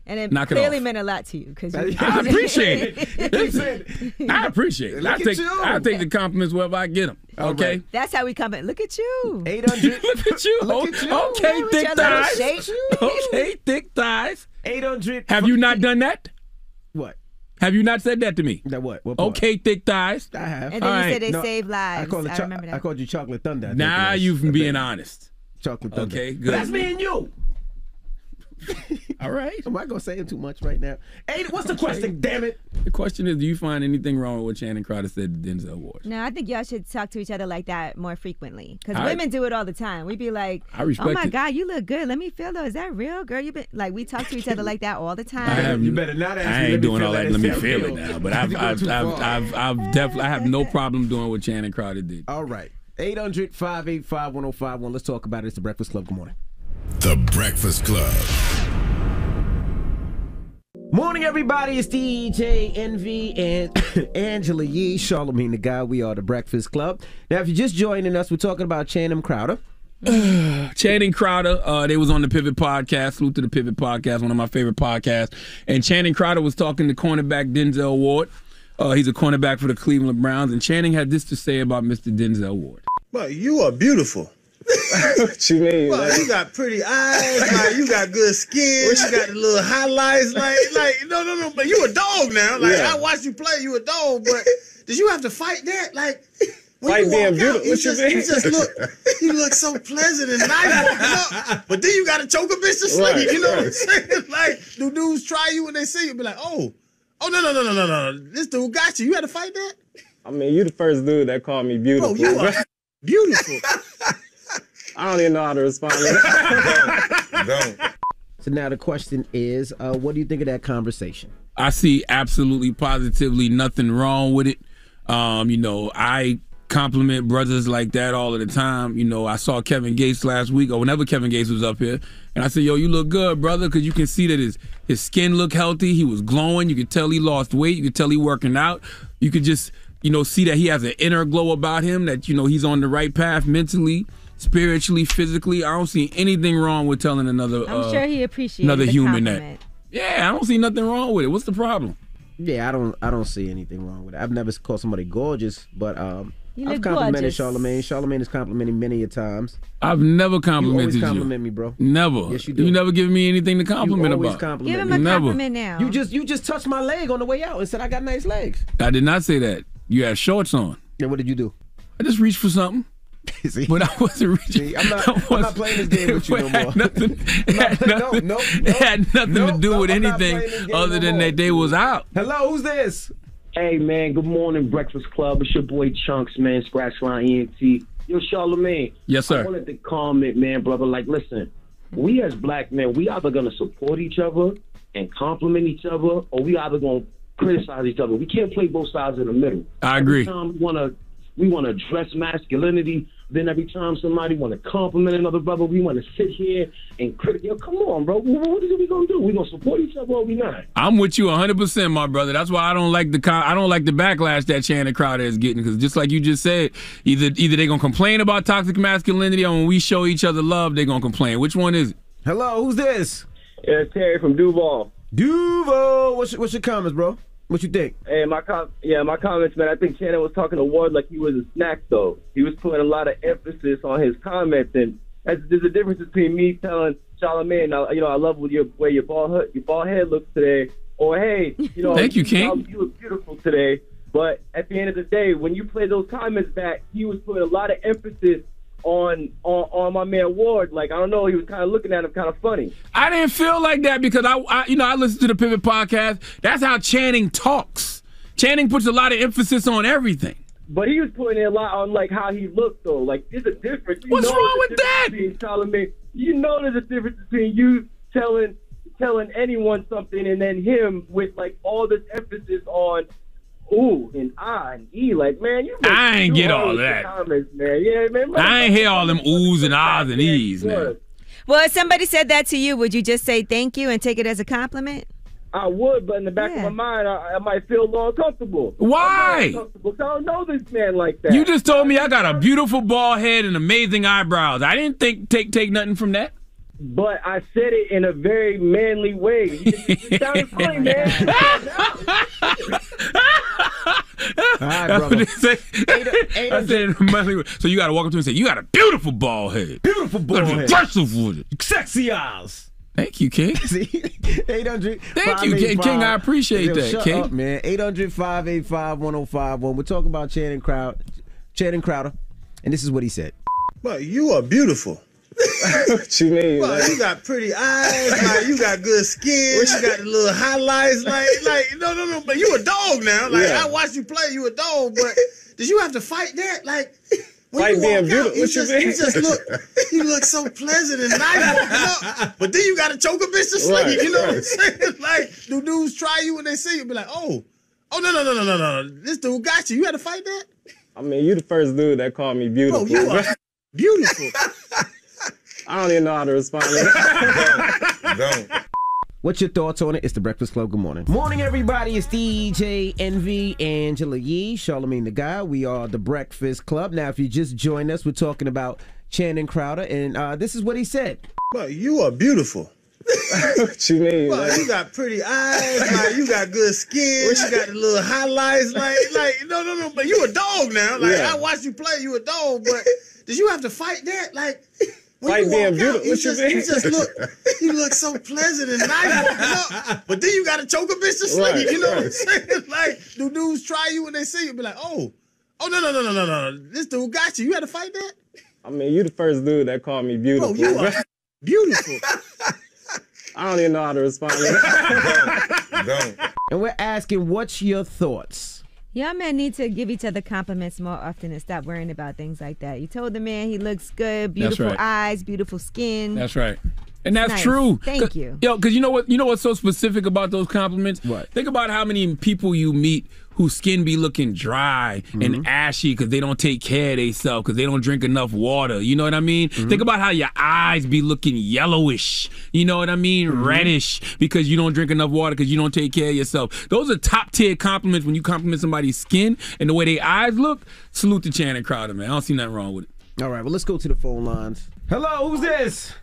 [SPEAKER 1] And it
[SPEAKER 2] Knock it
[SPEAKER 1] clearly
[SPEAKER 2] off.
[SPEAKER 1] meant a lot to you.
[SPEAKER 2] I appreciate it. Listen, I appreciate it. I take the compliments wherever I get them. Okay?
[SPEAKER 3] Right.
[SPEAKER 1] That's how we comment. Look at you.
[SPEAKER 3] 800.
[SPEAKER 2] Look at you. Okay, thick thighs. Okay, thick thighs.
[SPEAKER 3] 800.
[SPEAKER 2] Have you not done that?
[SPEAKER 3] What?
[SPEAKER 2] Have you not said that to me?
[SPEAKER 3] That what?
[SPEAKER 2] Okay, thick thighs.
[SPEAKER 3] I have.
[SPEAKER 1] And then you said they save lives. I remember that.
[SPEAKER 3] I called you Chocolate Thunder.
[SPEAKER 2] Now you've being honest.
[SPEAKER 3] Chocolate Thunder.
[SPEAKER 2] Okay, good.
[SPEAKER 3] That's me and you.
[SPEAKER 2] All right.
[SPEAKER 3] Am I gonna say it too much right now? Hey, what's the question? Damn it!
[SPEAKER 2] The question is, do you find anything wrong with what Channing Crowder said to Denzel Ward?
[SPEAKER 1] No, I think y'all should talk to each other like that more frequently. Because women do it all the time. We be like,
[SPEAKER 2] I respect
[SPEAKER 1] oh my
[SPEAKER 2] it.
[SPEAKER 1] God, you look good. Let me feel though. Is that real, girl? You been like, we talk to each other like that all the time.
[SPEAKER 3] You better not ask me.
[SPEAKER 2] I ain't doing all that. Let me feel it now. But I've definitely, I have no problem doing what Channing Crowder did.
[SPEAKER 3] All right. 800-585-1051. Let's talk about it. It's the Breakfast Club. Good morning.
[SPEAKER 5] The Breakfast Club.
[SPEAKER 3] Morning, everybody. It's DJ Envy and Angela Yee, Charlamagne the Guy. We are the Breakfast Club. Now, if you're just joining us, we're talking about Channing Crowder.
[SPEAKER 2] Channing Crowder, they was on the Pivot Podcast. Salute to the Pivot Podcast, one of my favorite podcasts. And Channing Crowder was talking to cornerback Denzel Ward. He's a cornerback for the Cleveland Browns. And Channing had this to say about Mr. Denzel Ward.
[SPEAKER 24] But you are beautiful.
[SPEAKER 11] What you mean?
[SPEAKER 24] Well, you got pretty eyes, like you got good skin, you got the little highlights, like no, but you a dog now. Like I watched you play, you a dog, but did you have to fight that? Like when
[SPEAKER 11] Fight
[SPEAKER 24] you
[SPEAKER 11] being
[SPEAKER 24] walk
[SPEAKER 11] beautiful.
[SPEAKER 24] out, you
[SPEAKER 11] What you
[SPEAKER 24] just
[SPEAKER 11] mean?
[SPEAKER 24] you look so pleasant and nice walking up, but then you gotta choke a bitch to sleep.
[SPEAKER 11] Right,
[SPEAKER 24] you know what I'm
[SPEAKER 11] right.
[SPEAKER 24] saying? Like, do dudes try you when they see you? Be like, oh no, this dude got you. You had to fight that?
[SPEAKER 11] I mean, you the first dude that called me beautiful.
[SPEAKER 24] Bro, you are beautiful.
[SPEAKER 11] I don't even know how to respond to that.
[SPEAKER 24] Don't.
[SPEAKER 3] So now the question is, what do you think of that conversation?
[SPEAKER 2] I see absolutely, positively nothing wrong with it. You know, I compliment brothers like that all of the time. You know, I saw Kevin Gates last week, or whenever Kevin Gates was up here, and I said, yo, you look good, brother, because you can see that his skin looked healthy. He was glowing. You could tell he lost weight. You could tell he working out. You could just, you know, see that he has an inner glow about him, that, you know, he's on the right path mentally, spiritually, physically. I don't see anything wrong with telling another
[SPEAKER 1] I'm sure he appreciates
[SPEAKER 2] another
[SPEAKER 1] the
[SPEAKER 2] human
[SPEAKER 1] compliment.
[SPEAKER 2] that. Yeah, I don't see nothing wrong with it. What's the problem?
[SPEAKER 3] Yeah, I don't see anything wrong with it. I've never called somebody gorgeous, but
[SPEAKER 1] You
[SPEAKER 3] I've
[SPEAKER 1] look
[SPEAKER 3] complimented
[SPEAKER 1] gorgeous.
[SPEAKER 3] Charlamagne. Charlamagne has complimented me many a times.
[SPEAKER 2] I've never complimented
[SPEAKER 3] you.
[SPEAKER 2] you.
[SPEAKER 3] Always compliment me, bro.
[SPEAKER 2] Never.
[SPEAKER 3] Yes, you do.
[SPEAKER 2] You never given me anything to compliment
[SPEAKER 3] You always
[SPEAKER 2] about.
[SPEAKER 3] compliment
[SPEAKER 1] Give him
[SPEAKER 3] me.
[SPEAKER 1] a
[SPEAKER 2] Never.
[SPEAKER 1] compliment now.
[SPEAKER 3] You just touched my leg on the way out and said I got nice legs.
[SPEAKER 2] I did not say that. You had shorts on.
[SPEAKER 3] Yeah, what did you do?
[SPEAKER 2] I just reached for something.
[SPEAKER 3] See?
[SPEAKER 2] But I wasn't reaching.
[SPEAKER 3] See, I'm not playing this game with you no more.
[SPEAKER 2] It had nothing to do with
[SPEAKER 3] I'm not
[SPEAKER 2] anything
[SPEAKER 3] playing this game
[SPEAKER 2] other
[SPEAKER 3] no
[SPEAKER 2] than
[SPEAKER 3] more.
[SPEAKER 2] that they was out.
[SPEAKER 3] Hello, who's this?
[SPEAKER 25] Hey, man, good morning, Breakfast Club. It's your boy Chunks, man, Scratch Line ENT. Yo, Charlamagne.
[SPEAKER 2] Yes, sir.
[SPEAKER 25] I wanted to comment, man, brother. Like, listen, we as black men, we either going to support each other and compliment each other, or we either going to criticize each other. We can't play both sides in the middle.
[SPEAKER 2] I agree.
[SPEAKER 25] Every time we want to address masculinity, then every time somebody want to compliment another brother, we want to sit here and criticize. Yo, come on, bro. What is it we going to do? We going to support each other or we not?
[SPEAKER 2] I'm with you 100%, my brother. That's why I don't like the backlash that Channing Crowder is getting, because just like you just said, either they're gonna complain about toxic masculinity, or when we show each other love, they're gonna complain. Which one is it?
[SPEAKER 3] Hello, who's this?
[SPEAKER 6] Yeah, Terry from Duval.
[SPEAKER 3] Duval, what's your comments, bro? What you think?
[SPEAKER 6] Hey, my comments, man. I think Channing was talking to Ward like he was a snack, though. He was putting a lot of emphasis on his comments, and there's a difference between me telling Charlamagne, I love where your bald head looks today, or hey,
[SPEAKER 2] Thank you, King.
[SPEAKER 6] You look beautiful today. But at the end of the day, when you play those comments back, he was putting a lot of emphasis on my man Ward. Like, I don't know, he was kind of looking at him kind of funny.
[SPEAKER 2] I didn't feel like that because I listened to the Pivot podcast. That's how Channing talks. Channing puts a lot of emphasis on everything.
[SPEAKER 6] But he was putting a lot on like how he looked though. Like, there's a difference.
[SPEAKER 2] What's wrong with that?
[SPEAKER 6] You know, there's a difference between you telling anyone something and then him with like all this emphasis on ooh and ah and e. Like, man,
[SPEAKER 2] I ain't get all that.
[SPEAKER 6] Comments, man. Yeah, man.
[SPEAKER 2] I ain't hear all them oohs and ahs and e's, man.
[SPEAKER 1] Well, if somebody said that to you, would you just say thank you and take it as a compliment?
[SPEAKER 6] I would, but in the back of my mind, I might feel a little uncomfortable.
[SPEAKER 2] Why?
[SPEAKER 6] I don't know this man like that.
[SPEAKER 2] You just told me I got a beautiful bald head and amazing eyebrows. I didn't take nothing from that.
[SPEAKER 6] But I said it in a very manly way. It sounded funny, man.
[SPEAKER 3] All right, brother.
[SPEAKER 2] I said in a manly way. So you got to walk up to him and say, you got a beautiful bald head.
[SPEAKER 3] Beautiful bald head.
[SPEAKER 2] Aggressive with it.
[SPEAKER 3] Sexy eyes.
[SPEAKER 2] Thank you, King.
[SPEAKER 3] See? 800.
[SPEAKER 2] Thank you, King. I appreciate that,
[SPEAKER 3] shut
[SPEAKER 2] King.
[SPEAKER 3] Up, man. 800-585-1051. We're talking about Channing Crowder, and this is what he said.
[SPEAKER 24] But you are beautiful.
[SPEAKER 6] What you mean?
[SPEAKER 24] Well, you got pretty eyes, like you got good skin, you got the little highlights, like no, but you a dog now. Like,
[SPEAKER 6] yeah.
[SPEAKER 24] I watched you play, you a dog, but did you have to fight that? Like, when
[SPEAKER 6] Fight
[SPEAKER 24] you
[SPEAKER 6] being
[SPEAKER 24] walk
[SPEAKER 6] beautiful.
[SPEAKER 24] out, you look so pleasant and nice walking up, but then you got to choke a bitch to sleep.
[SPEAKER 6] Right,
[SPEAKER 24] you know what I'm
[SPEAKER 6] right.
[SPEAKER 24] saying? Like, do dudes try you when they see you? Be like, oh no, this dude got you. You had to fight that?
[SPEAKER 6] I mean, you the first dude that called me beautiful.
[SPEAKER 24] Bro, you are beautiful.
[SPEAKER 6] I don't even know how to respond to that.
[SPEAKER 24] Don't.
[SPEAKER 3] What's your thoughts on it? It's the Breakfast Club. Good morning. Morning, everybody. It's DJ Envy, Angela Yee, Charlamagne the Guy. We are the Breakfast Club. Now, if you just joined us, we're talking about Channing Crowder, and this is what he said.
[SPEAKER 24] But you are beautiful.
[SPEAKER 6] What you mean?
[SPEAKER 24] Well, you got pretty eyes, like you got good skin, you got the little highlights, like no, but you a dog now. Like,
[SPEAKER 6] Yeah.
[SPEAKER 24] I watched you play, you a dog, but did you have to fight that? Like, when
[SPEAKER 6] Fight
[SPEAKER 24] you
[SPEAKER 6] being
[SPEAKER 24] walk
[SPEAKER 6] beautiful.
[SPEAKER 24] out,
[SPEAKER 6] What you
[SPEAKER 24] you look so pleasant and nice walking up, but then you got to choke a bitch to sleep.
[SPEAKER 6] Right,
[SPEAKER 24] you know what I'm
[SPEAKER 6] right.
[SPEAKER 24] saying? Like, do dudes try you when they see you? Be like, oh no, this dude got you. You had to fight that?
[SPEAKER 6] I mean, you the first dude that called me beautiful.
[SPEAKER 24] Bro, you are beautiful.
[SPEAKER 6] I don't even know how to respond to that.
[SPEAKER 24] Don't.
[SPEAKER 3] And we're asking, what's your thoughts?
[SPEAKER 1] Y'all men need to give each other compliments more often and stop worrying about things like that. You told the man he looks good, beautiful
[SPEAKER 2] right.
[SPEAKER 1] eyes, beautiful skin.
[SPEAKER 2] That's right. And that's
[SPEAKER 1] Nice.
[SPEAKER 2] true.
[SPEAKER 1] Thank you.
[SPEAKER 2] Yo, because you know what's so specific about those compliments?
[SPEAKER 3] What?
[SPEAKER 2] Think about how many people you meet whose skin be looking dry and ashy because they don't take care of themselves, because they don't drink enough water. You know what I mean? Think about how your eyes be looking yellowish. You know what I mean? Reddish because you don't drink enough water, because you don't take care of yourself. Those are top tier compliments when you compliment somebody's skin and the way their eyes look. Salute to Channing Crowder, man. I don't see nothing wrong with it.
[SPEAKER 3] All right, well, let's go to the phone lines. Hello, who's this?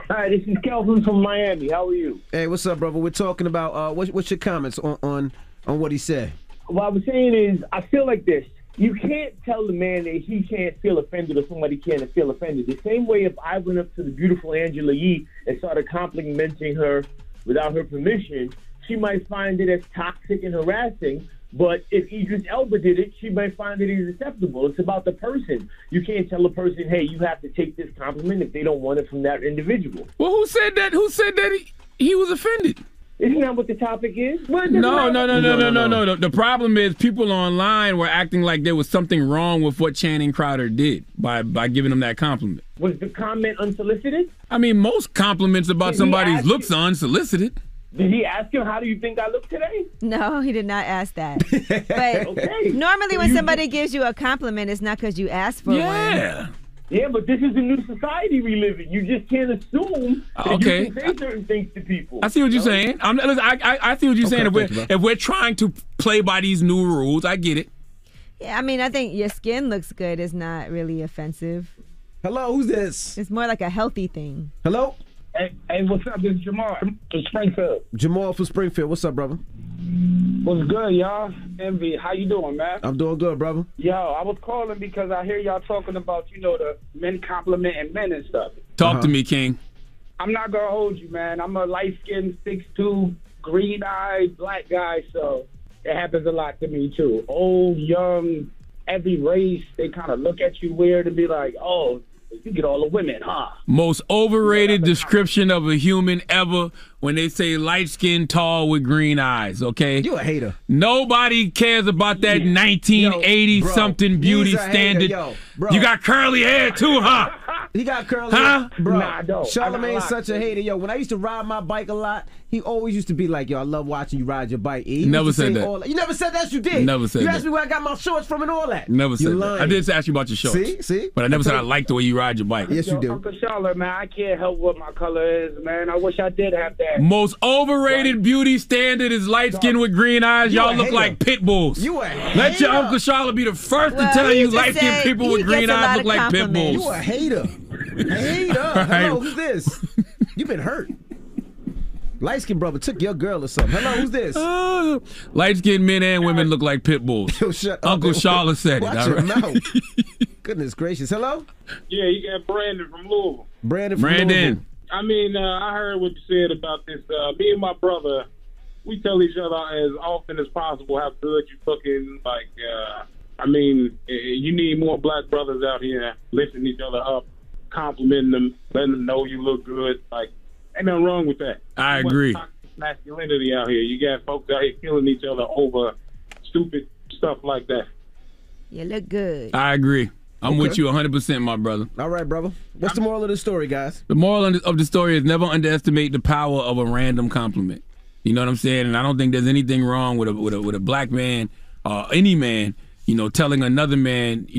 [SPEAKER 10] Hi, this is Kelvin from Miami. How are you?
[SPEAKER 3] Hey, what's up, brother? We're talking about what's your comments on what he said?
[SPEAKER 10] What I was saying is, I feel like this. You can't tell the man that he can't feel offended or somebody can't feel offended. The same way if I went up to the beautiful Angela Yee and started complimenting her without her permission, she might find it as toxic and harassing. But if Idris Elba did it, she might find it acceptable. It's about the person. You can't tell a person, hey, you have to take this compliment if they don't want it from that individual.
[SPEAKER 2] Well, who said that? Who said that he was offended?
[SPEAKER 10] Isn't that what the topic is? Well,
[SPEAKER 2] No. The problem is people online were acting like there was something wrong with what Channing Crowder did by giving him that compliment.
[SPEAKER 10] Was the comment unsolicited?
[SPEAKER 2] I mean, most compliments about somebody's looks are unsolicited.
[SPEAKER 10] Did he ask him, how do you think I look today?
[SPEAKER 1] No, he did not ask that. But normally when somebody gives you a compliment, it's not because you asked for one.
[SPEAKER 10] Yeah, but this is a new society we live in. You just can't assume that you can say certain things to people.
[SPEAKER 2] I see what you're saying. I see what you're saying. If we're trying to play by these new rules, I get it.
[SPEAKER 1] Yeah, I mean, I think your skin looks good is not really offensive.
[SPEAKER 3] Hello, who's this?
[SPEAKER 1] It's more like a healthy thing.
[SPEAKER 3] Hello?
[SPEAKER 10] Hey, what's up? This is Jamal from Springfield.
[SPEAKER 3] Jamal from Springfield. What's up, brother?
[SPEAKER 10] What's good, y'all? Envy, how you doing, man?
[SPEAKER 3] I'm doing good, brother.
[SPEAKER 10] Yo, I was calling because I hear y'all talking about, the men complimenting men and stuff.
[SPEAKER 2] Talk to me, King.
[SPEAKER 10] I'm not going to hold you, man. I'm a light-skinned, 6'2", green-eyed black guy, so it happens a lot to me, too. Old, young, every race, they kind of look at you weird and be like, oh, you get all the women, huh?
[SPEAKER 2] Most overrated description of a human ever when they say light skin, tall with green eyes, okay?
[SPEAKER 3] You a hater.
[SPEAKER 2] Nobody cares about that 1980-something beauty standard. You got curly hair too, huh?
[SPEAKER 3] He got curly hair. Bro, Charlamagne's such a hater. Yo, when I used to ride my bike a lot, he always used to be like, yo, I love watching you ride your bike. He
[SPEAKER 2] never said that.
[SPEAKER 3] You never said that, you did.
[SPEAKER 2] Never said that.
[SPEAKER 3] You asked me where I got my shorts from and all that.
[SPEAKER 2] Never said that. I did ask you about your shorts.
[SPEAKER 3] See?
[SPEAKER 2] But I never said I like the way you ride your bike.
[SPEAKER 3] Yes, you do.
[SPEAKER 10] Uncle Charlotte, man, I can't help what my color is, man. I wish I did have that.
[SPEAKER 2] Most overrated beauty standard is light skin with green eyes. Y'all look like pit bulls.
[SPEAKER 3] You a hater.
[SPEAKER 2] Let your Uncle Charlotte be the first to tell you light skinned people with green eyes look like pit bulls.
[SPEAKER 3] You a hater. Hello, who's this? You been hurt. Light skinned brother took your girl or something. Hello, who's this?
[SPEAKER 2] Light skinned men and women look like pit bulls.
[SPEAKER 3] Yo, shut
[SPEAKER 2] Uncle
[SPEAKER 3] up.
[SPEAKER 2] Charlotte said
[SPEAKER 3] Watch
[SPEAKER 2] it.
[SPEAKER 3] your mouth. Goodness gracious. Hello?
[SPEAKER 14] Yeah, you got Brandon from Louisville.
[SPEAKER 3] Brandon from Louisville.
[SPEAKER 14] I mean, I heard what you said about this. Me and my brother, we tell each other as often as possible how good you looking. Like, I mean, you need more black brothers out here lifting each other up, complimenting them, letting them know you look good. Like, ain't nothing wrong with that.
[SPEAKER 2] I agree.
[SPEAKER 14] Masculinity out here. You got folks out here killing each other over stupid stuff like that.
[SPEAKER 1] You look good.
[SPEAKER 2] I agree. I'm with you 100%, my brother.
[SPEAKER 3] All right, brother. What's the moral of the story, guys?
[SPEAKER 2] The moral of the story is never underestimate the power of a random compliment. You know what I'm saying? And I don't think there's anything wrong with a black man or any man, telling another man,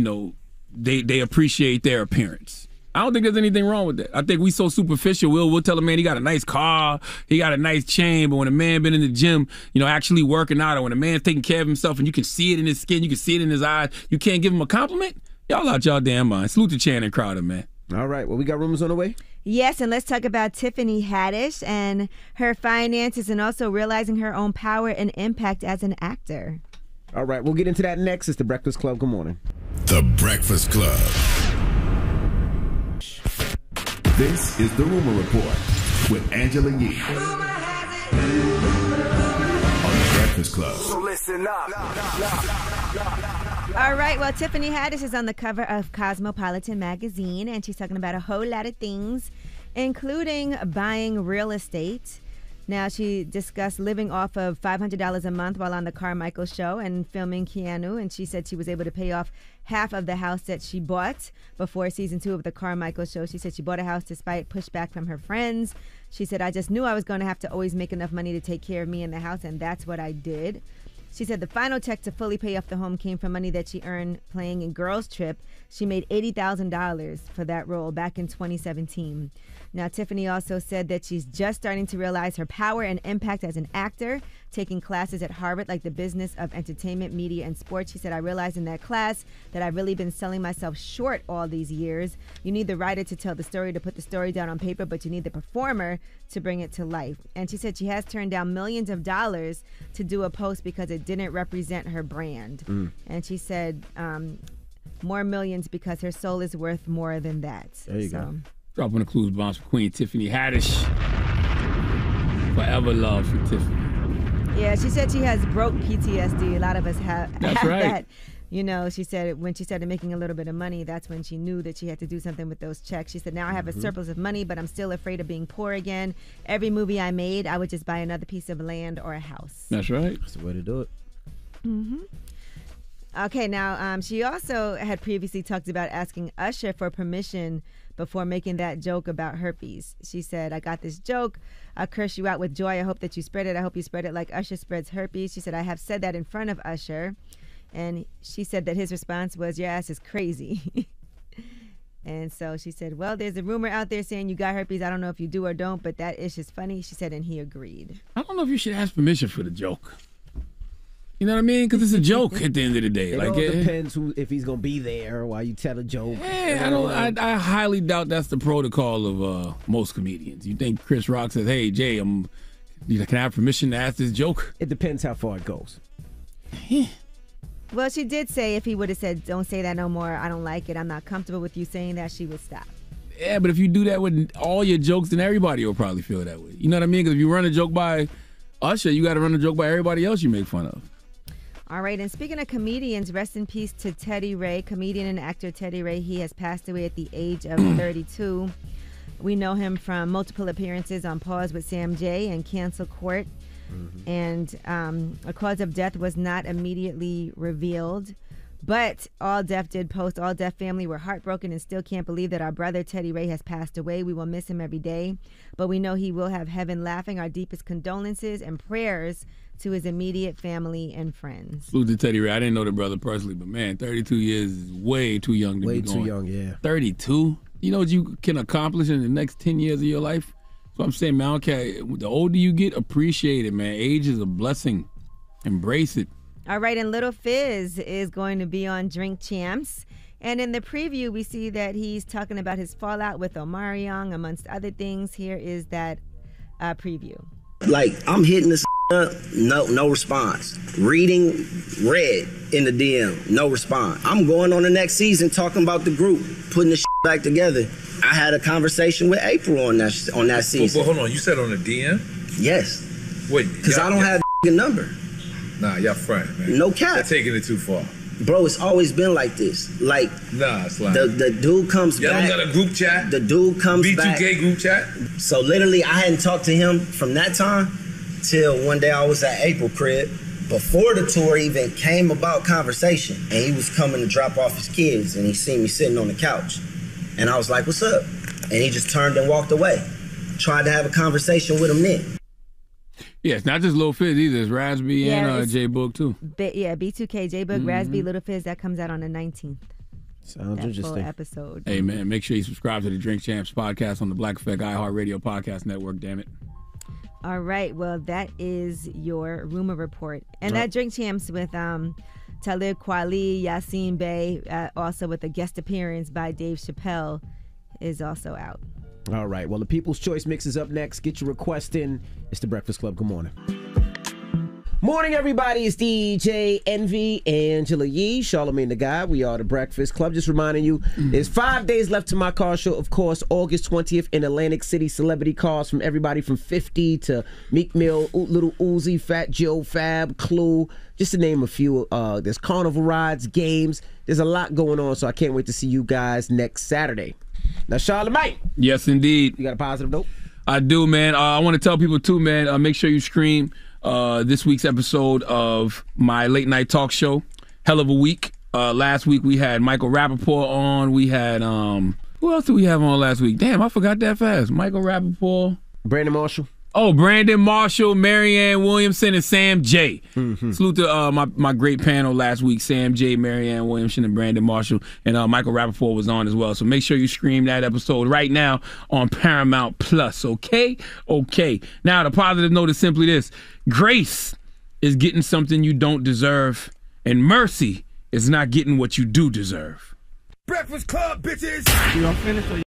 [SPEAKER 2] they appreciate their appearance. I don't think there's anything wrong with that. I think we so superficial. We'll tell a man he got a nice car, he got a nice chain, but when a man been in the gym, actually working out, or when a man's taking care of himself and you can see it in his skin, you can see it in his eyes, you can't give him a compliment? Y'all out y'all damn mind. Salute to Channing Crowder, man.
[SPEAKER 3] All right. Well, we got rumors on the way?
[SPEAKER 1] Yes, and let's talk about Tiffany Haddish and her finances and also realizing her own power and impact as an actor.
[SPEAKER 3] All right. We'll get into that next. It's The Breakfast Club. Good morning.
[SPEAKER 5] The Breakfast Club.
[SPEAKER 4] This is The Rumor Report with Angela Yee on The Breakfast Club.
[SPEAKER 5] So listen up.
[SPEAKER 1] All right, well, Tiffany Haddish is on the cover of Cosmopolitan magazine, and she's talking about a whole lot of things, including buying real estate. Now, she discussed living off of $500 a month while on the Carmichael show and filming Keanu, and she said she was able to pay off half of the house that she bought before season 2 of the Carmichael show. She said she bought a house despite pushback from her friends. She said, I just knew I was going to have to always make enough money to take care of me and the house, and that's what I did. She said the final check to fully pay off the home came from money that she earned playing in Girls Trip. She made $80,000 for that role back in 2017. Now, Tiffany also said that she's just starting to realize her power and impact as an actor, taking classes at Harvard like the business of entertainment, media, and sports. She said, I realized in that class that I've really been selling myself short all these years. You need the writer to tell the story, to put the story down on paper, but you need the performer to bring it to life. And she said she has turned down millions of dollars to do a post because it didn't represent her brand. And she said more millions because her soul is worth more than that.
[SPEAKER 3] There you go.
[SPEAKER 2] Dropping the clues bombs for Queen Tiffany Haddish. Forever love for Tiffany.
[SPEAKER 1] Yeah, she said she has broke PTSD. A lot of us have
[SPEAKER 2] right.
[SPEAKER 1] that. You know, she said when she started making a little bit of money, that's when she knew that she had to do something with those checks. She said, now I have a surplus of money, but I'm still afraid of being poor again. Every movie I made, I would just buy another piece of land or a house.
[SPEAKER 2] That's right.
[SPEAKER 3] That's the way to do it.
[SPEAKER 1] Okay, now she also had previously talked about asking Usher for permission before making that joke about herpes. She said, I got this joke. I'll curse you out with joy. I hope that you spread it. I hope you spread it like Usher spreads herpes. She said, I have said that in front of Usher. And she said that his response was, your ass is crazy. And so she said, well, there's a rumor out there saying you got herpes. I don't know if you do or don't, but that ish is funny. She said, and he agreed.
[SPEAKER 2] I don't know if you should ask permission for the joke. You know what I mean? Because it's a joke at the end of the day.
[SPEAKER 3] It all depends if he's gonna be there while you tell a joke.
[SPEAKER 2] Yeah, I highly doubt that's the protocol of most comedians. You think Chris Rock says, "Hey Jay, can I have permission to ask this joke?"
[SPEAKER 3] It depends how far it goes.
[SPEAKER 1] Well, she did say if he would have said, "Don't say that no more. I don't like it. I'm not comfortable with you saying that," she would stop.
[SPEAKER 2] Yeah, but if you do that with all your jokes, then everybody will probably feel that way. You know what I mean? Because if you run a joke by Usher, you got to run a joke by everybody else you make fun of.
[SPEAKER 1] All right, and speaking of comedians, rest in peace to Teddy Ray, comedian and actor Teddy Ray. He has passed away at the age of 32. We know him from multiple appearances on Pause with Sam J and Cancel Court. And a cause of death was not immediately revealed. But All Def did post, All Def family were heartbroken and still can't believe that our brother Teddy Ray has passed away. We will miss him every day, but we know he will have heaven laughing. Our deepest condolences and prayers to his immediate family and friends.
[SPEAKER 2] Salute to Teddy Ray. I didn't know the brother personally, but man, 32 years is way too young to be going.
[SPEAKER 3] Way too young, yeah.
[SPEAKER 2] 32? You know what you can accomplish in the next 10 years of your life? So I'm saying, man, okay, the older you get, appreciate it, man. Age is a blessing. Embrace it.
[SPEAKER 1] All right, and Little Fizz is going to be on Drink Champs. And in the preview, we see that he's talking about his fallout with Omarion, amongst other things. Here is that preview.
[SPEAKER 7] Like, I'm hitting this up, no response. Reading, read in the DM, no response. I'm going on the next season talking about the group, putting this back together. I had a conversation with April on that season.
[SPEAKER 8] But hold on, you said on the DM?
[SPEAKER 7] Yes.
[SPEAKER 8] Wait,
[SPEAKER 7] because I don't have a number.
[SPEAKER 8] Nah, y'all front, man.
[SPEAKER 7] No cap.
[SPEAKER 8] You're taking it too far.
[SPEAKER 7] Bro, it's always been like this. Like,
[SPEAKER 8] nah, it's like
[SPEAKER 7] the dude comes
[SPEAKER 8] y'all
[SPEAKER 7] back.
[SPEAKER 8] Y'all don't got a group chat?
[SPEAKER 7] The dude comes
[SPEAKER 8] B2K
[SPEAKER 7] back.
[SPEAKER 8] B2K group chat?
[SPEAKER 7] So literally, I hadn't talked to him from that time till one day I was at April crib. Before the tour even came about conversation, and he was coming to drop off his kids, and he seen me sitting on the couch. And I was like, what's up? And he just turned and walked away. Tried to have a conversation with him then.
[SPEAKER 2] Yeah, it's not just Lil Fizz either. It's Raspy and J-Book too.
[SPEAKER 1] B2K, J-Book, Raspy, Little Fizz. That comes out on the 19th.
[SPEAKER 3] Sounds
[SPEAKER 1] that
[SPEAKER 3] interesting.
[SPEAKER 1] Full episode.
[SPEAKER 2] Hey, man, make sure you subscribe to the Drink Champs podcast on the Black Effect iHeartRadio podcast network, damn it.
[SPEAKER 1] All right, well, that is your rumor report. And that Drink Champs with Talib Kweli, Yasin Bey, also with a guest appearance by Dave Chappelle, is also out.
[SPEAKER 3] All right, well, the People's Choice Mix is up next. Get your request in. It's The Breakfast Club. Good morning. Morning, everybody. It's DJ Envy, Angela Yee, Charlamagne the Guy. We are The Breakfast Club. Just reminding you, there's 5 days left to my car show. Of course, August 20th in Atlantic City. Celebrity cars from everybody from 50 to Meek Mill, Little Uzi, Fat Joe, Fab, Clue, just to name a few. There's carnival rides, games. There's a lot going on, so I can't wait to see you guys next Saturday. Now, Charlamagne.
[SPEAKER 2] Yes, indeed.
[SPEAKER 3] You got a positive note?
[SPEAKER 2] I do, man. I want to tell people, too, man, make sure you stream this week's episode of my late night talk show. Hell of a week. Last week we had Michael Rappaport on. We had, who else did we have on last week? Damn, I forgot that fast. Michael Rappaport.
[SPEAKER 3] Brandon Marshall.
[SPEAKER 2] Oh, Brandon Marshall, Marianne Williamson, and Sam J. Salute to my great panel last week, Sam J, Marianne Williamson, and Brandon Marshall. And Michael Rappaport was on as well. So make sure you stream that episode right now on Paramount Plus, okay? Okay. Now, the positive note is simply this. Grace is getting something you don't deserve, and mercy is not getting what you do deserve.
[SPEAKER 5] Breakfast Club, bitches.
[SPEAKER 24] You gonna finish or